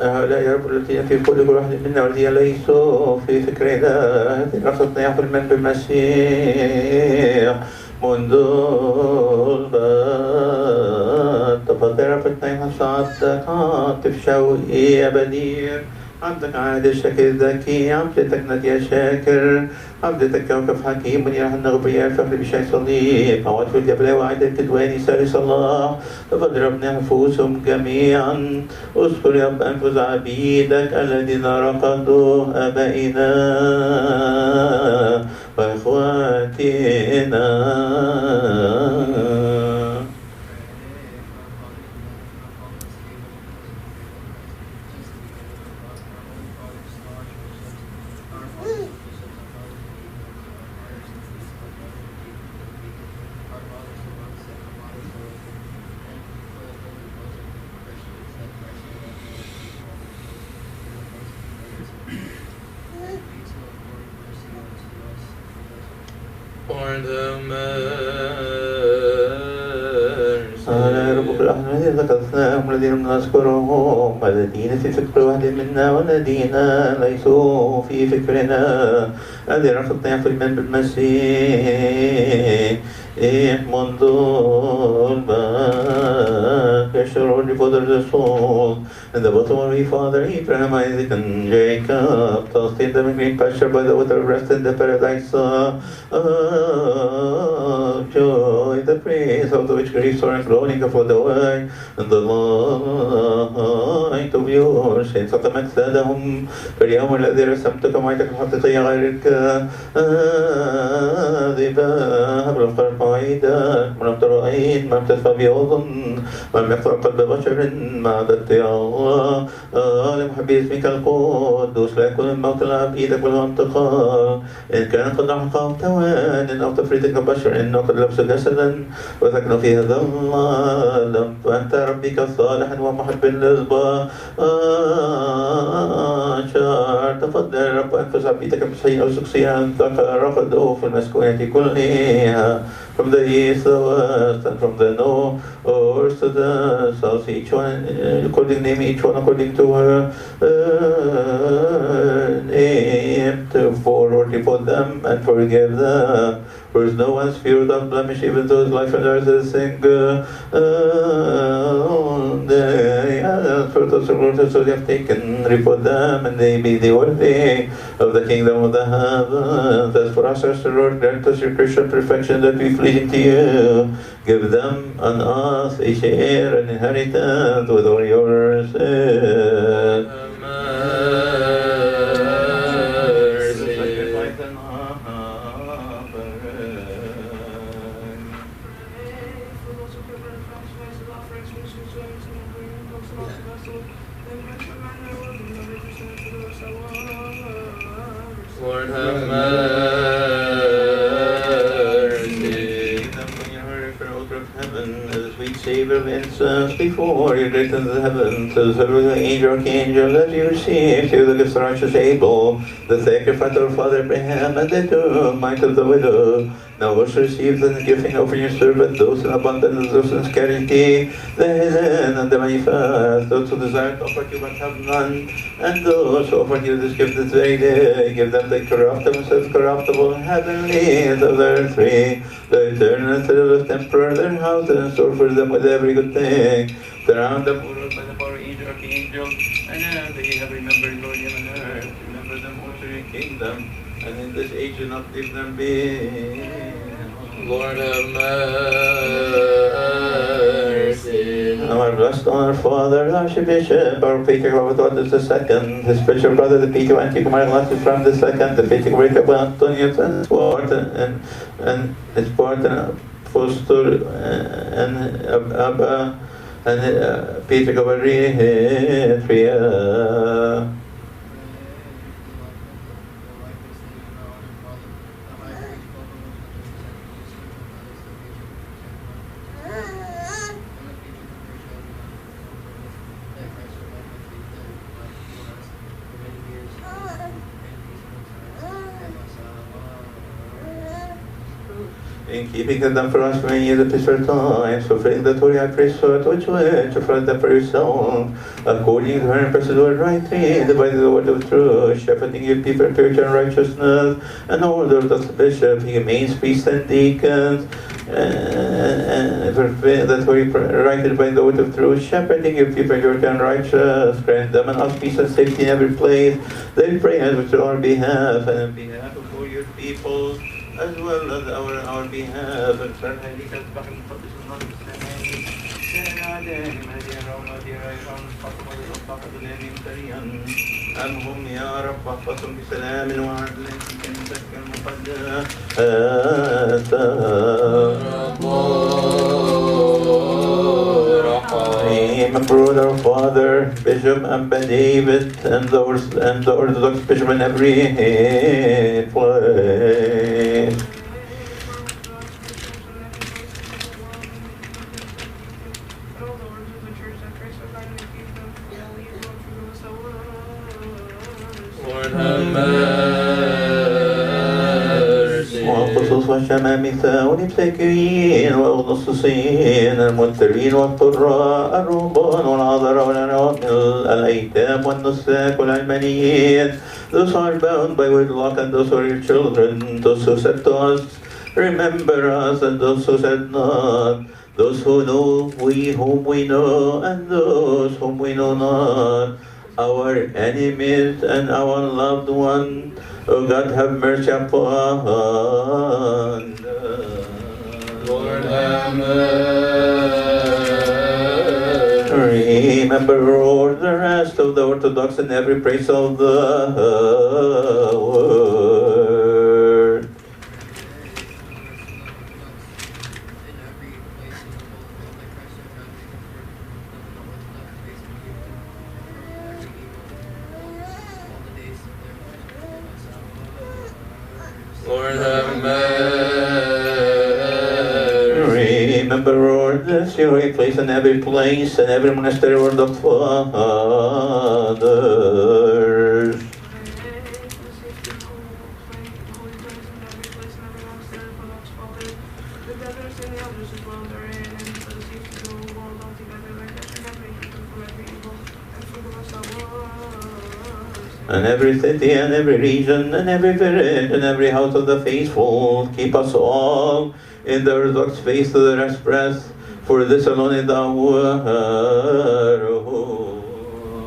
هؤلاء يا رب الذين في كل واحد منا والذين ليسوا في فكرنا رفضنا يغفر من بالمسيح منذ الباب تفضل رفتنا صعدتك عاطف شوقي يا بدير عبدك عادل شاكر ذكي عبدتك نادية شاكر عبدتك كوكب حكيم منير النغبية الفخر بشاي صليب مواد في الجبل وعيد الكدواني سالس الله تفضل ربنا نفوسهم جميعا اذكر يا رب أنفس عبيدك الذين رقدوا آبائنا وإخواتنا For the mercy. ربك الأحمد الذين ذكرناهم الذين نذكرهم الذين في فكر واحد منا والذين ليسوا في فكرنا الذين رفضنا في المن بالمسيح منذ الشرور before the soul and the bottom of your father Abraham, Isaac and Jacob tossed them in green pasture by the water rest in the paradise of joy, the praise of the which grief sore and groaning for the way and the light of your saints أقمتهم في اليوم الذي رسمتك معيتك الحقيقية غير الكاذبة بالقرب عيدا ما لم تر عين ما لم تسمع بأذن ما لم يخطر قلب بشر ما عددت يا الله لمحبي اسمك القدوس لا يكون الموت لعبيدك والانتقال إن كان قد أحقام توان أو تفريطك بشر إنه قد لبس جسدا وسكن في هذا العالم فأنت ربك الصالح ومحب للبشر تفضل رب أنفس عبيدك بصحيح أو سكسيا أن تقرقدوا في المسكونة كلها from the east, the west, and from the north to the south, each one according name, each one according to her name, to forward for them and forgive them. For no one's fear without blemish, even though his life on earth is single day. For those who they have taken, report them, and they be the worthy of the kingdom of the heavens. As for us, our Lord, grant us your Christian perfection that we pleasing to you. Give them and us a share and inheritance with all your sins. Lord have mercy. Heaven, the sweet Savior of incense, before you great in the heavens, as the archangel that you received through the gifts of righteous Abel, the sacrifice of our father Abraham, and the tomb might of the widow. Now was received in the gifting of your servant, those in abundance, those in scarcity, the hidden and the manifest, those who desire to offer you but have none, and those who offer you this gift this very day, give them the corruptible and corruptible, heavenly and the earthly, the eternal and the temporal, their houses, and store for them with every good thing. Surround them by the power of each archangel, and as they have remembered Lord heaven and earth, remember them also your kingdom. And in this age do not leave them be. Lord have mercy. Our blessed our Father, the Archbishop, our Peter Clovis the second, his spiritual brother, the Peter Antiquamarian from the second, the Peter Greater Antonius and Spartan, and Spartan Foster, and Abba, and Peter Gabriel. In keeping them for us many years of peaceful times, fulfilling the Torah I priesthood, which for them for yourself, according to her impressive word rightly, divided the word of truth, shepherding your people in purity and righteousness, and all those of the bishop, he remains priests and deacons, and that were righted by the word of truth, shepherding your people in purity and righteousness, grant them and us peace and safety in every place. They pray as which on our behalf and on behalf of all your people, as well as our behalf, and أمهم يا رب احفظهم بسلام وعدل في كنيستك المقدسة. Remember our Father, Bishop Abba David, and the Orthodox Bishop in every place. والشمامسة والمساكين والغصصين المضطرين والضراء الرهبان والعذراء والأرامل الأيتام والنساك والعلمانيين, those who are bound by wedlock and those who are your children, those who said to us, remember us, and those who said not, those who know, we whom we know, and those whom we know not, our enemies and our loved one. O God, have mercy upon us. Lord, have mercy. Remember, Lord, the rest of the Orthodox in every place of the world. Lord, have mercy. Remember, Lord, this your holy place in every place and every monastery word of fathers. And every city and every region and every village and every house of the faithful, keep us all in the Orthodox faith to the last breath, for this alone is our word.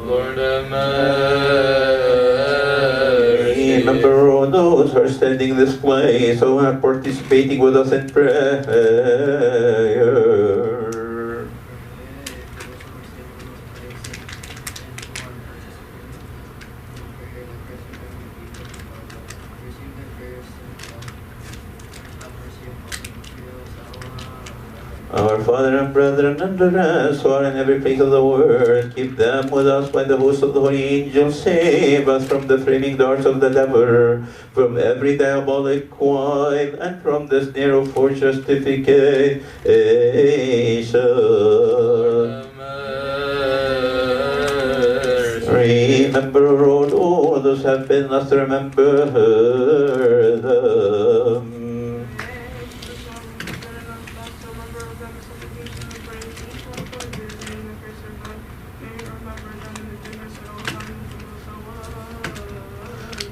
Lord, have mercy. Remember all those who are standing in this place, who are participating with us in prayer. Our Father and brethren and the rest who are in every place of the world, keep them with us by the host of the holy angels. Save us from the flaming darts of the devil, from every diabolic wile, and from the snare of false justification. Remember, Lord, all those who have been lost, remember them.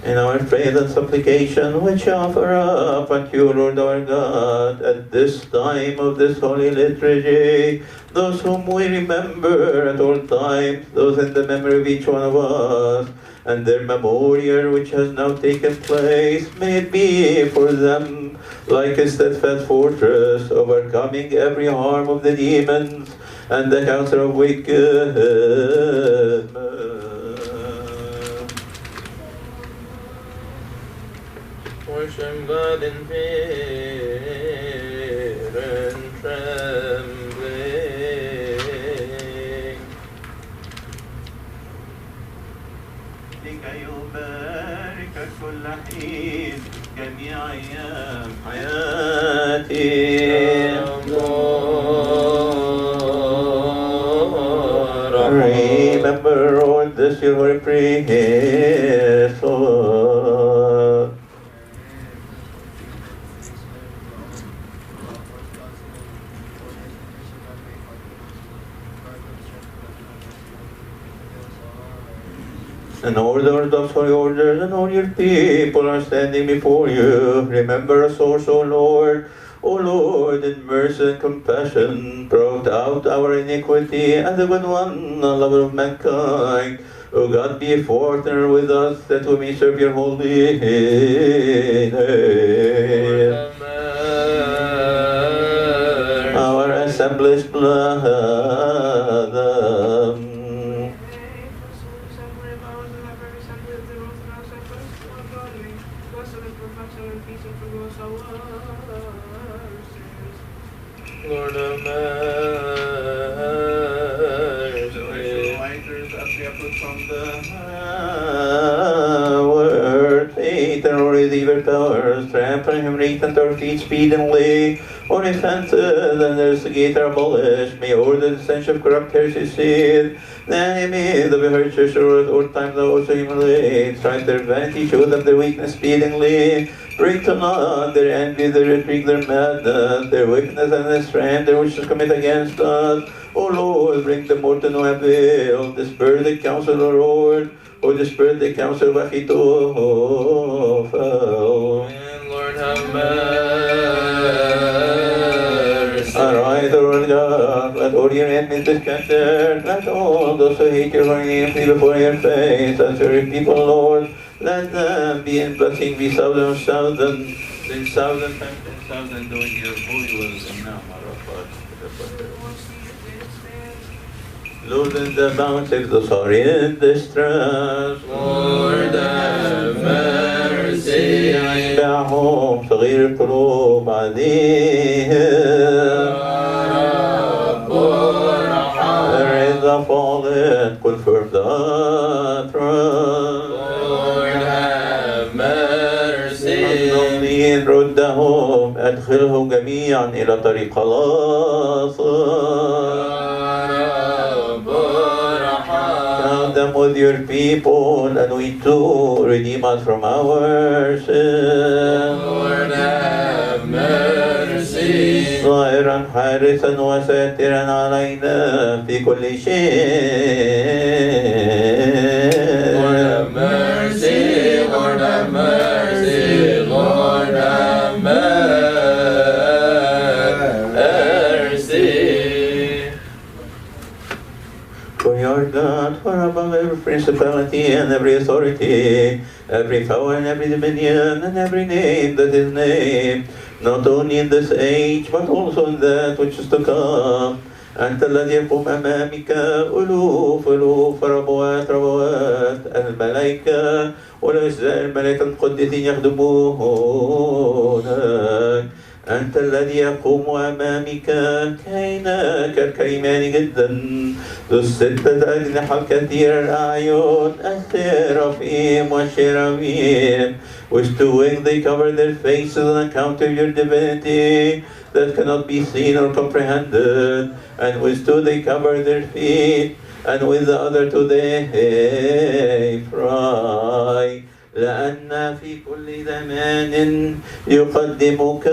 In our prayer and supplication, which offer up unto you, Lord our God, at this time of this holy liturgy, those whom we remember at all times, those in the memory of each one of us, and their memorial which has now taken place, may it be for them like a steadfast fortress, overcoming every harm of the demons and the counsel of wicked men. Worship God in fear and trembling. بك يبارك كل حين جميع أيام حياتي. Remember, Lord, this your holy prayer. And all the Orthodox holy orders and all your people are standing before you. Remember us also, Lord. O Lord, in mercy and compassion, blot out our iniquity, and the good one, the lover of mankind. O God, be a partner with us, that we may serve your holy name. Our assemblies, blood. Lord of mercy, the writers as we have put from the word, faith and receiver powers, trampling him, wreath and our feet speedily, Only offenses and their instigator abolished, may order the stench of corrupt heresy cease. Then he made the beheard church or time thou also humiliate, strive their vanity, show them their weakness speedingly. Bring to naught their envy, their intrigue, their madness, their wickedness and their strength, their wishes commit against us. O Lord, bring them more to no avail. Disperse the counsel of the Lord, or disperse the counsel of Achitophel. Lord have mercy. Arise, O Lord God, let all your enemies be scattered. Let all those who hate your holy name flee before your face. As your people, Lord, let them be in blessing, be thousand, thousand, then thousand times 10,000, doing your holy will. And now, Lord, in the mountains, those are in distress. Lord have mercy. دعهم صغير القلوب عليهم. Raise the fallen, confirm the throne. Lord have mercy. الضالين ردهم، أدخلهم جميعا إلى طريق خلاص. Count them with your people, and we too redeem us from our sins. Lord have mercy. ظاهرا حارسا وساترا علينا في كل شيء. Lord have mercy. Lord have mercy. Lord have mercy. For your God, for above every principality and every authority, every power and every dominion and every name that is named, not only in this age, but also in that which is to come. أنت الذي يقوم أمامك ألوف ألوف ربوات ربوات الملائكة والأجزاء الملائكة القديسين يخدمونك. أنت الذي يقوم أمامك كائناك الكريمان جدا ذو الستة أجنحة الكثير الأعين السرافيم والشرافيم, which to wing they cover their faces on account of your divinity that cannot be seen or comprehended, and with two they cover their feet, and with the other two they fly. لأن في كل زمان يقدمك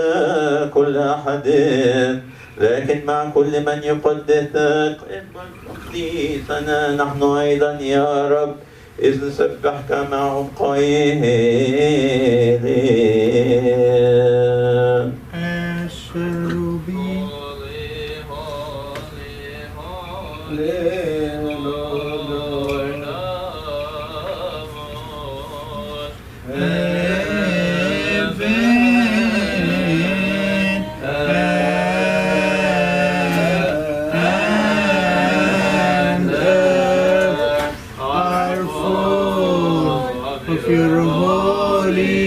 كل أحد, لكن مع كل من يقدسك اقبل تقديسنا نحن أيضا يا رب, إذ نسبحك معهم قائلين. Your holy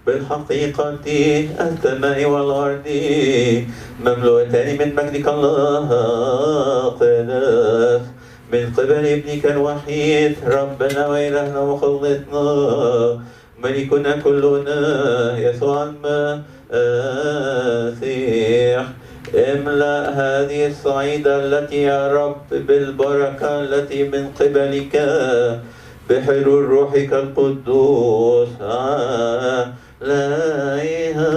بالحقيقة السماء والأرض مملوءتان من مجدك الله قدس من قبل ابنك الوحيد ربنا وإلهنا وخلصنا ملكنا كلنا يسوع المسيح. املأ هذه الصعيدة التي يا رب بالبركة التي من قبلك بحلول روحك القدوس عليها.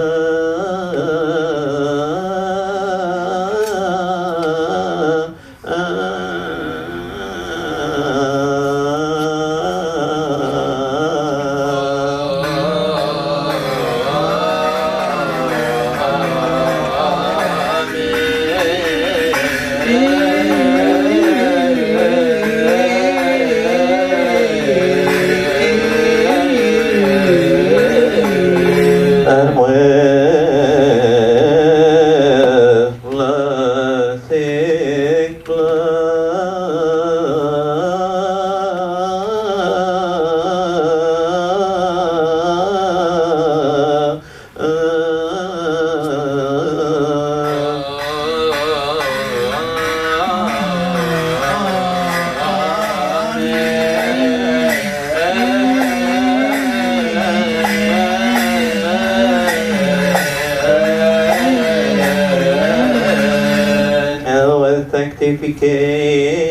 sanctification,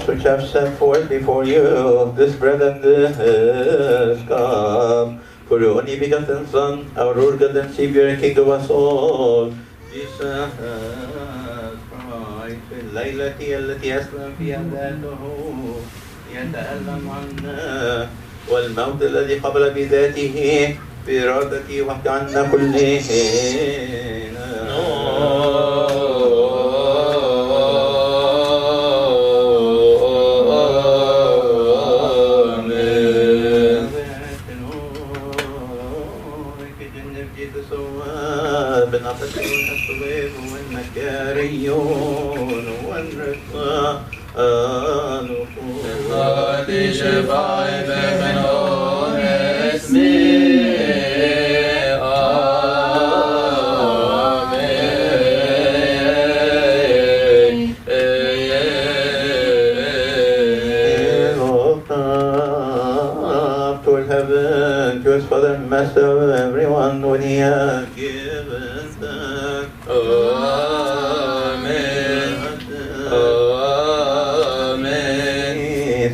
which I've set forth before you, this bread and this cup, for your only begotten Son, our Lord God and Savior and King of us all, Jesus Christ, في الليلة التي أسلم فيها ذاته يتألم عنا، والموت الذي قبل بذاته بإرادته وحد عنا كلنا. بالنطقون الصغير والمكاريون والرقان هذه شفاعي بمنون اسمي heaven to his Father and Master of everyone when he has given thanks. Amen. Amen.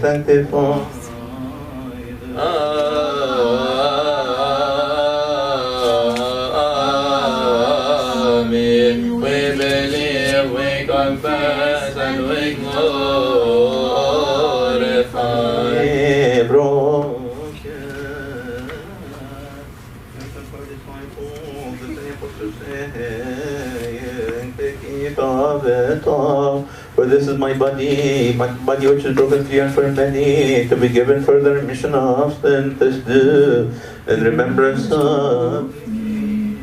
Sanctify. Amen. We believe, we confess, and we glorify. Bro. For this is my body which is broken for you and for many, to be given for the remission of sin. This do in remembrance of me.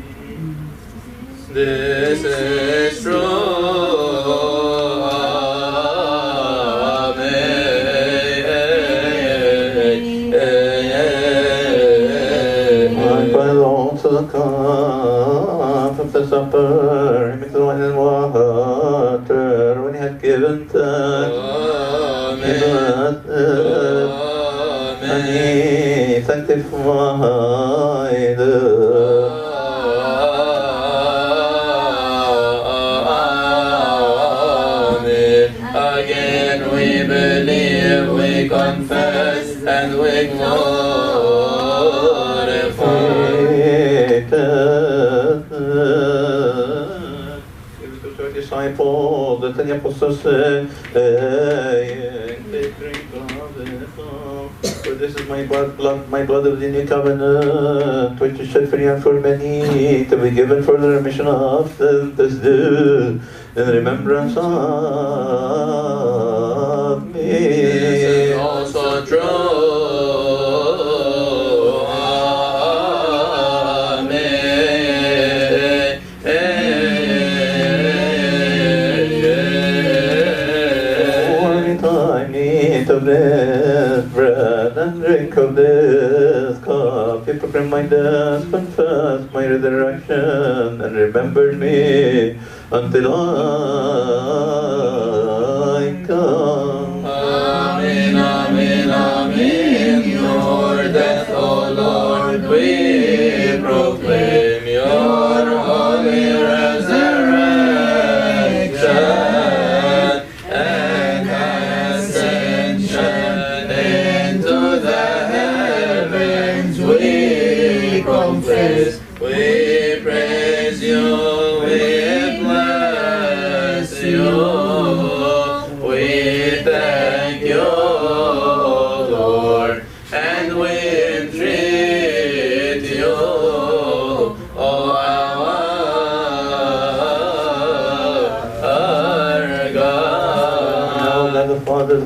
This is true. The cup of the supper, he mixed the wine and water when he had given thanks. And he sanctified Again we believe, we confess, and we glorify. Disciples, the 10 apostles say, drink of it all. For this is my blood of the new covenant, which is shed for you and for many, to be given for the remission of sins. This do in remembrance of me. This is also true. Of this bread and drink of this cup, you proclaim my death, confess my resurrection, and remember me until I come. Amen, amen, amen.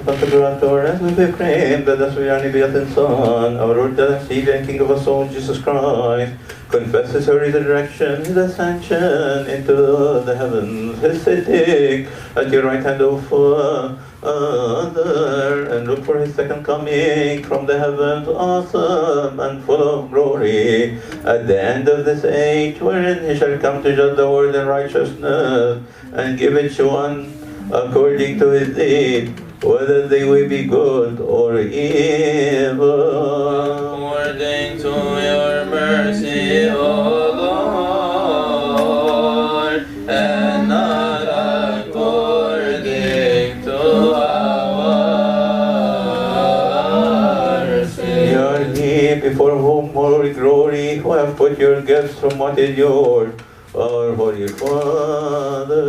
Coptic Orthodox, as we proclaim that thus we are only begotten Son, our Lord and Savior and King of our souls, Jesus Christ, confesses her resurrection, his ascension into the heavens, his sitting at your right hand, O Father, and look for his second coming from the heavens, awesome and full of glory, at the end of this age, wherein he shall come to judge the world in righteousness, and give each one according to his deed, whether they will be good or evil. According to your mercy, O Lord, and not according to our sin. Are ye before whom all glory, who have put your gifts from what is yours, our Holy Father.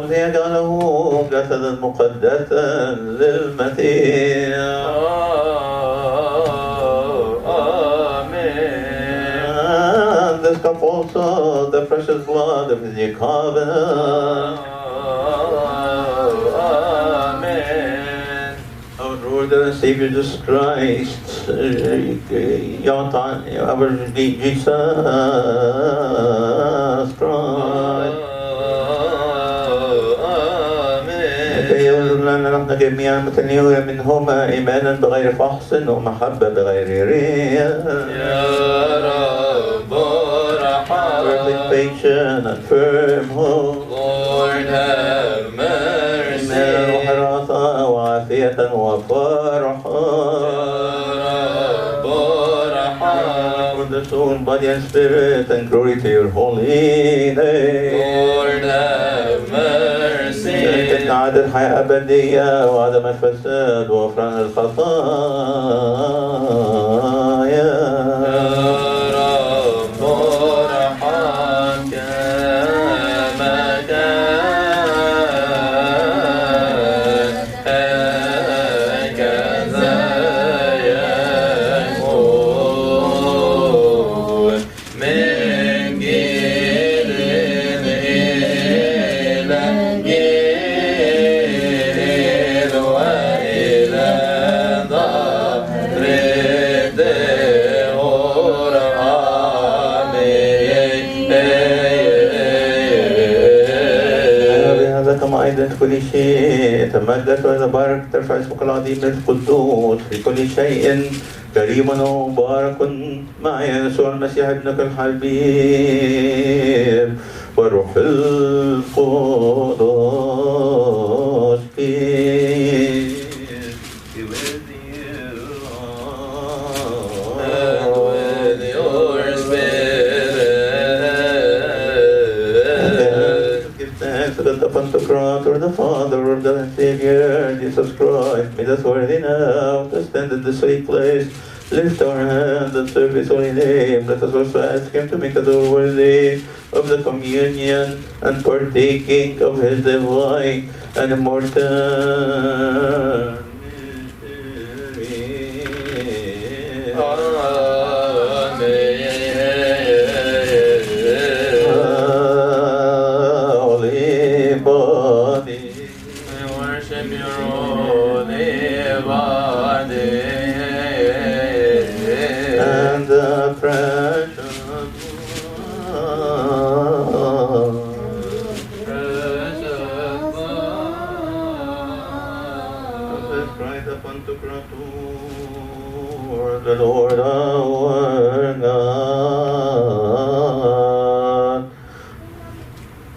ليجعله جسدا مقدسا للمسيح. Amen. This cup also, the precious blood of the new covenant. Amen. Our Lord and Savior Jesus Christ, our Jesus Christ. نحن جميعا متنيون منهما إيمانا بغير فحص ومحبة بغير رياء. يا رب ارحم. Perfect patience and firm hope. Lord have mercy. وحراسة وعافية وفرحة. يا رب ارحم. For the soul, body and spirit, and glory to your holy name. Lord have mercy. عدم حياة أبدية وعدم الفساد وغفران الخطايا. يا رب ارحم كما كان عدد كل شيء تمجد وتبارك ترفع اسمك العظيم القدوس في كل شيء كريم ومبارك مع يسوع المسيح ابنك الحبيب والروح القدس be with you and with your spirit. Give thanks to the Pantocrator, the Father of the Savior, Jesus Christ. Made us worthy now to stand in this holy place. Lift our hands and serve His holy name. Let us also ask Him to make us all worthy of the communion and partaking of His divine and immortal holy body. We worship your holy body And the precious blood Christ upon the cross, the Lord our God.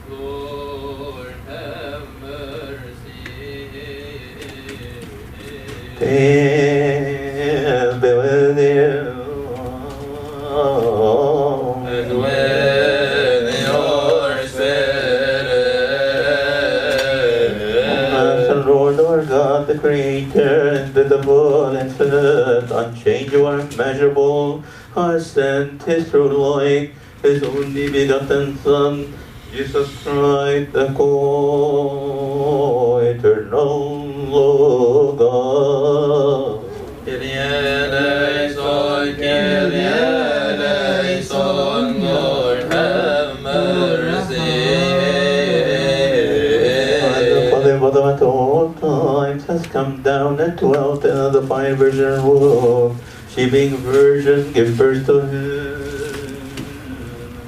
Lord, have mercy. Peace be with you. And with your spirit. The Lord our God, the Creator, invisible, infinite, unchangeable, immeasurable, has sent His true light, His only begotten Son, Jesus Christ, the co-eternal God. Kyrie eleison, Kyrie eleison, Lord, have mercy. The Father of all times has come down and dwelt in the fine virgin womb. She being virgin, gave birth to Him.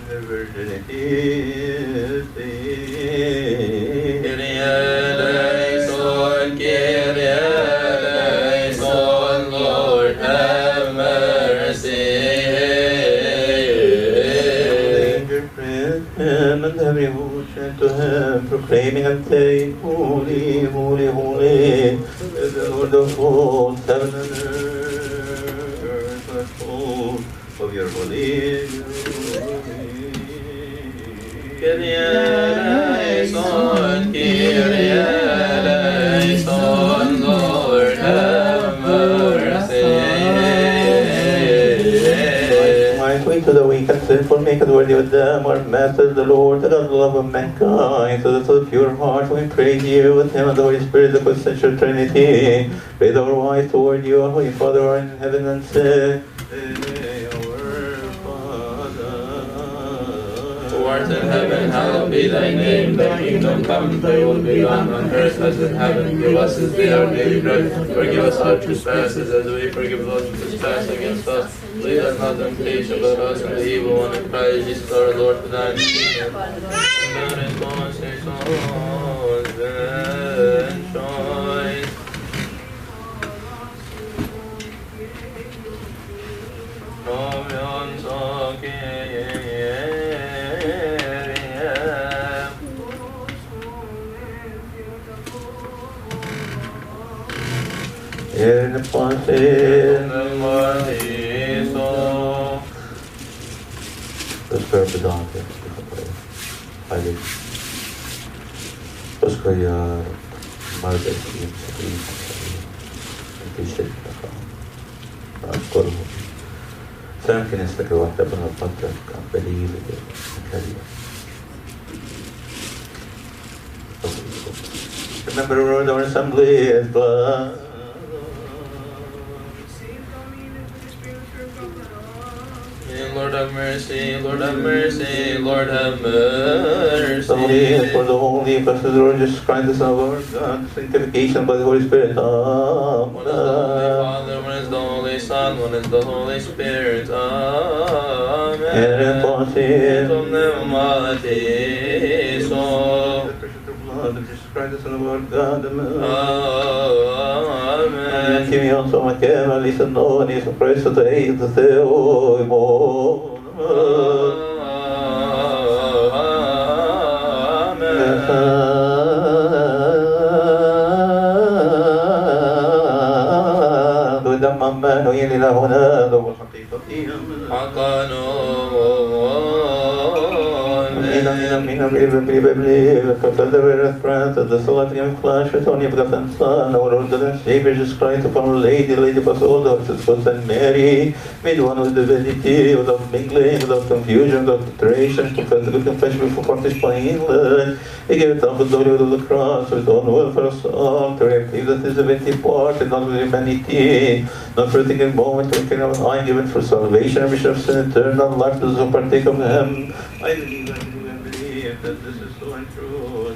The virginity is Kyrie eleison, Kyrie eleison, Lord, have mercy. Angel praised Him and every who sent to Him, proclaiming and saying, Holy, holy, holy is the Lord of hosts, heaven and earth are full of your holy glory. Kyrie eleison, Kyrie eleison, Lord, have mercy. Might we to the weak and sinful make us worthy with them, our Master, the Lord, the God of love of mankind, so that with pure heart we praise you with Him and the Holy Spirit, the essential Trinity. Raise our eyes toward you, our Holy Father, who art in heaven, and say, Who art in heaven, hallowed be thy name. Thy kingdom come, thy will be done on earth as in heaven. Give us this day our daily bread. Forgive us our trespasses as we forgive those who trespass against us. Lead us not into temptation, but us from the evil one. In Christ Jesus our Lord, for thine is the kingdom. And choice. In the Let's pray for Don. Allez. Parce qu'il y a mal d'esprit, أشكره سامحني أستكر واحدة من الفترة بليل الكريم. Remember the Lord, our assembly is blood. Lord have mercy, Lord have mercy, Lord have mercy. The Holy for the Holy, blessed the Lord Jesus Christ, the Son of our God, sanctification by the Holy Spirit. Amen. One is the Holy Father, one is the Holy Son, one is the Holy Spirit. Amen. And Domnul Matiso. the precious blood of Jesus Christ. Christ, the Son of our God. Amen. Amen. Give me also my camel, listen, no, and Jesus Christ, the day, the Theo, دم وإلى هنا ذو الحقيقة the Celestial Flash, with only begotten Son, our Lord and Savior Jesus Christ, upon our Lady, Lady of us all, the Sisters and Mary, made one with divinity, without mingling, without confusion, without alteration, confess the good confession before participating in blood. He gave it up with the glory of the cross, with all will for us all, to receive that his divinity part, and not with humanity, not for a thinking moment, or king of an eye, given for salvation, and remission of sin, eternal life, those who partake of him. I believe that this is so and true.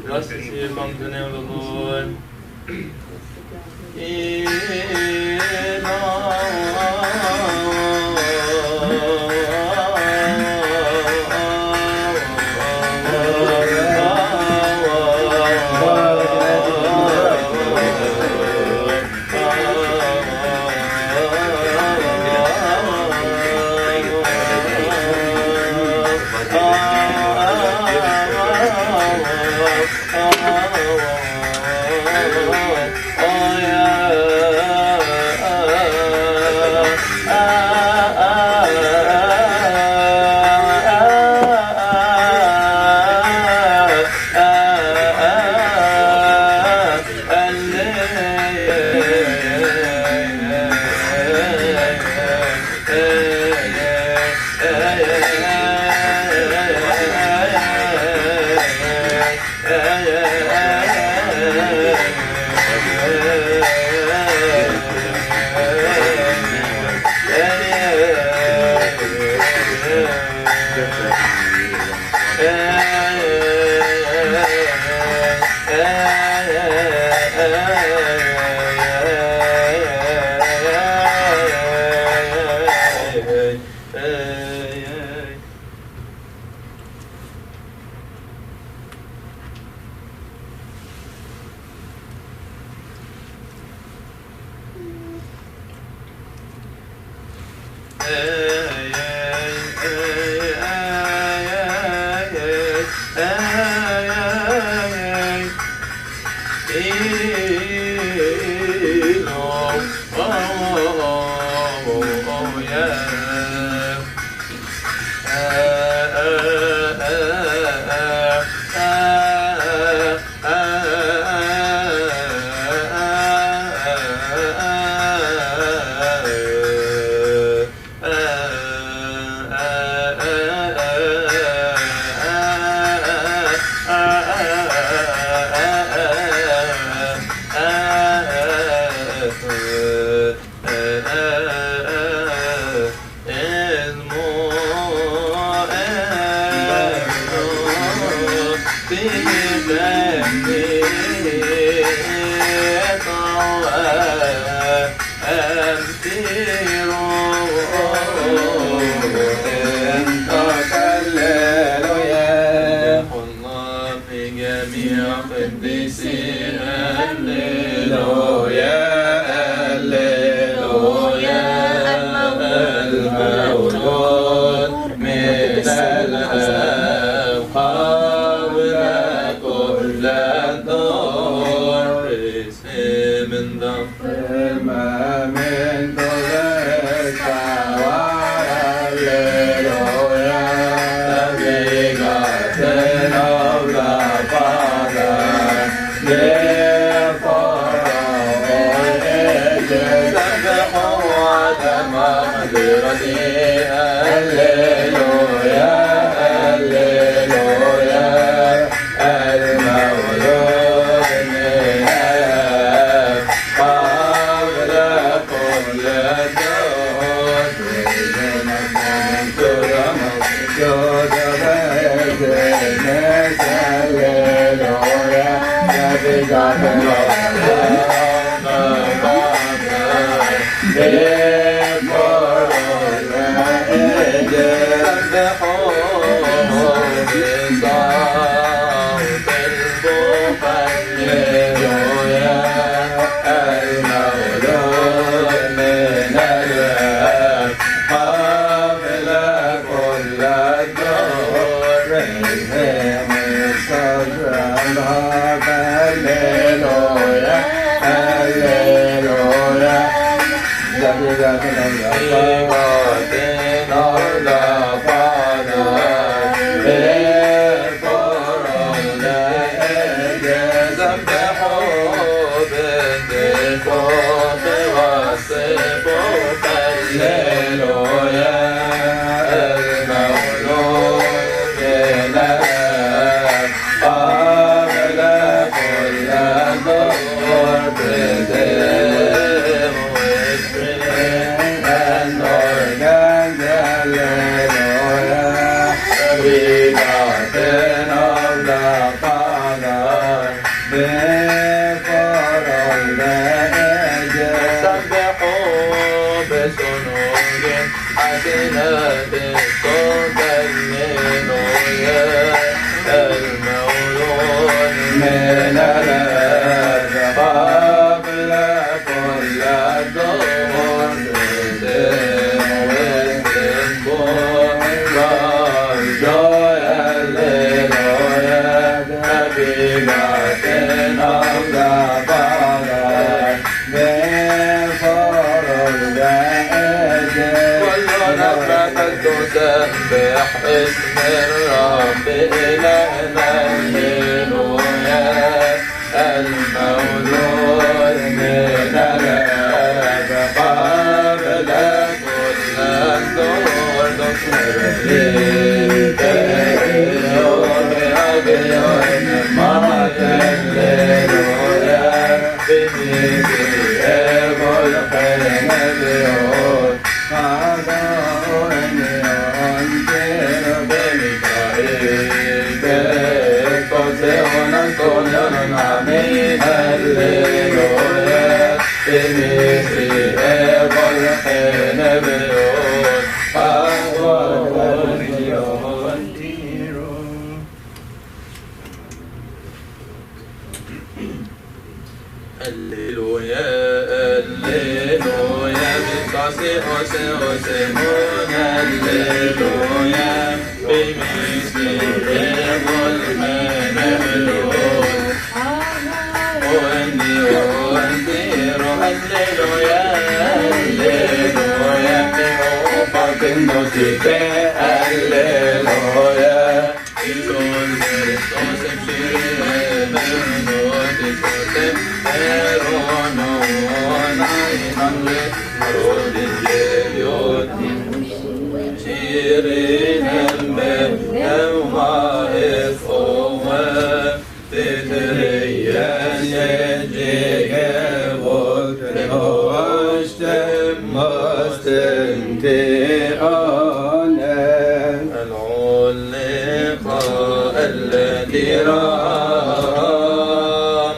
Blessed be among the name of the Lord.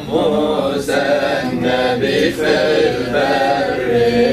موسى النبي في البرية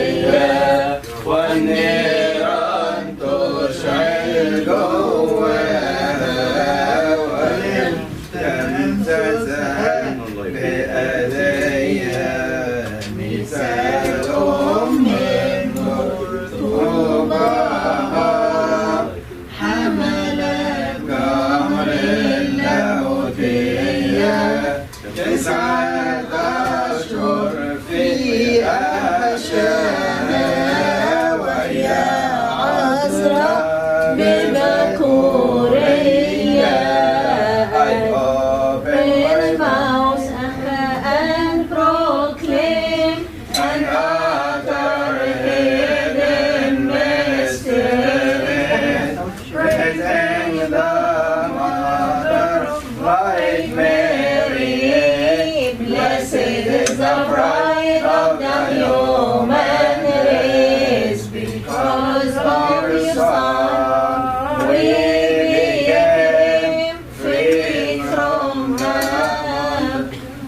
the pride of the human race. Because of your Son, we became free from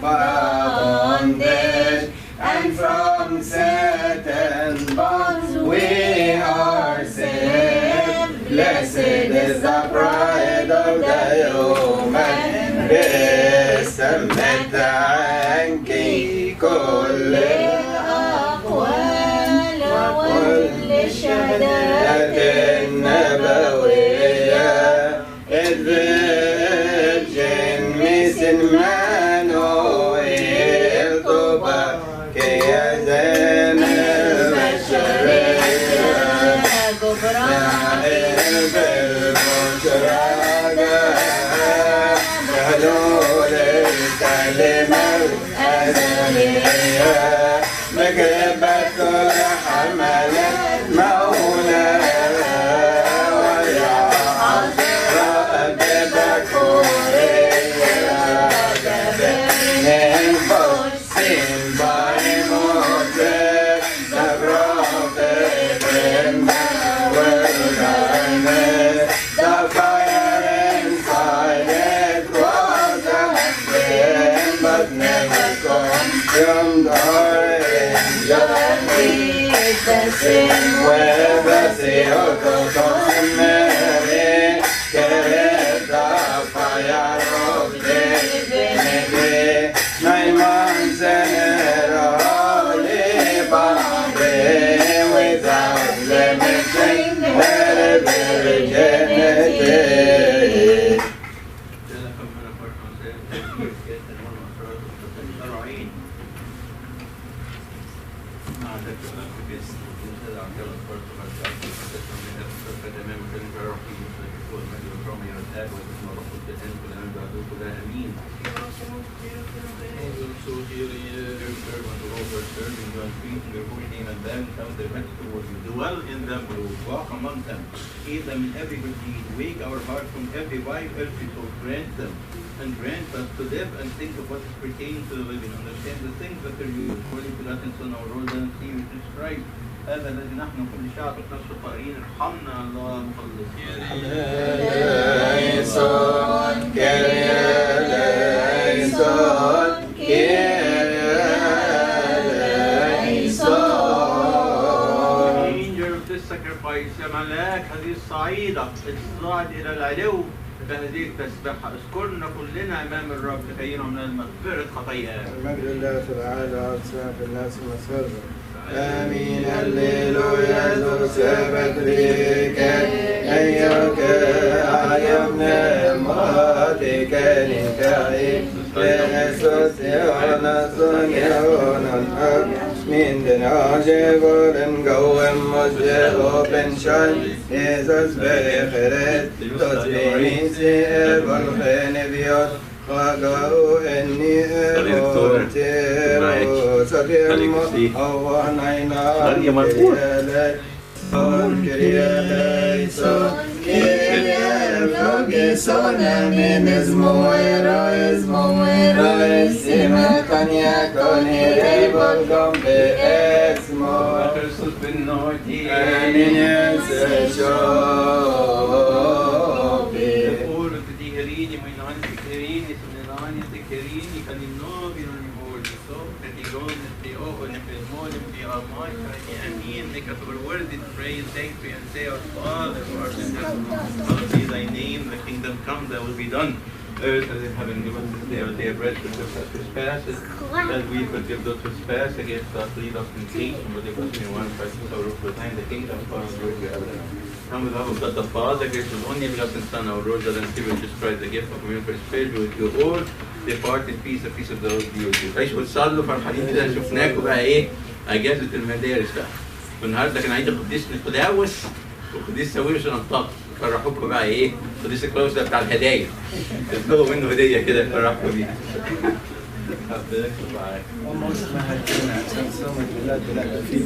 bondage, and from Satan's bonds we are saved. Blessed is the pride of the human race. سمت عنك كل الأقوال وكل الشهادات النبوية. إذ الجنس المانويل طوباك يا زين البشرية. نائل بالمشرقة بحلول الكلمة الأزلية. مكربة حملت مولاها ويا عذراء ببكورية. من قدس بموتك نبرة بالمولانة. The fire inside it was a flame, but never consumed or injured me. The sin with the seal to Mary carried the fire of divinity. 9 months in a holy body without limiting her virginity. Dwell in them, walk among them, aid them in every good deed, wake our hearts from every wide earthly soul, grant them, and grant us to live and think of what is pertaining to the living, understand the things that are used, according to that and Son, our Lord and Savior Jesus Christ. هذا الذي نحن كل شعب نفسه قائلين ارحمنا الله مخلصين. sacrifice يا ملاك هذه الصعيدة اصعد إلى العلو بهذه التسبحة. اذكرنا كلنا أمام الرب كي من المغفرة خطايانا. المجد لله في العالى والسلام في الناس المسرة. آمين هللويا ذو سبت ريك أيك أيامنا ماتك نكاي بأسوس يونا سنيونا من دناجبورن قوم مجدو بنشان إيزاز بخيرت تطبيني سيئر والخين بيوت وقعوا إني أموتيرو سبيم أوانينا كريالي كرياليسون كريالفوكسون من اسمويرو اسمكن يكون ريبولكم باسمو Jesús bennoiti آمين يسشوبي Ora ti diherini, ma in anni diherini, sono in anni diherini, che in novi non mi voglio, so, che ti gonne, ti oone, per mole, ti amai, che amin, make us worthy to pray and thank you and say, Our Father, who art in heaven, hallowed be thy name, the kingdom come, thy will be done. Earth as in heaven, give us this day our daily bread, forgive us trespasses, as we forgive those who trespass against us, lead us in temptation, but give us any one Christ, our Lord, for thine the kingdom, power, and glory forever. Come with love of God the Father, grace of only begotten Son, our Lord, and Savior, Jesus Christ, the gift of communion for His Spirit, with you all, depart in peace, the peace of the Lord be with you. عيشوا وتصلوا فرحانين كده شفناكم بقى ايه اجازة المدارس بقى. والنهارده كان عيد القديس نيقوداوس والقديس ساويرس ونطاط. فرحوكم بقى ايه؟ القديس كلاوس ده بتاع الهدايا. اطلبوا منه هدية كده يفرحكم بيها. ربنا معاك. almost ما هيكون عشان صوم البلاد بلاد في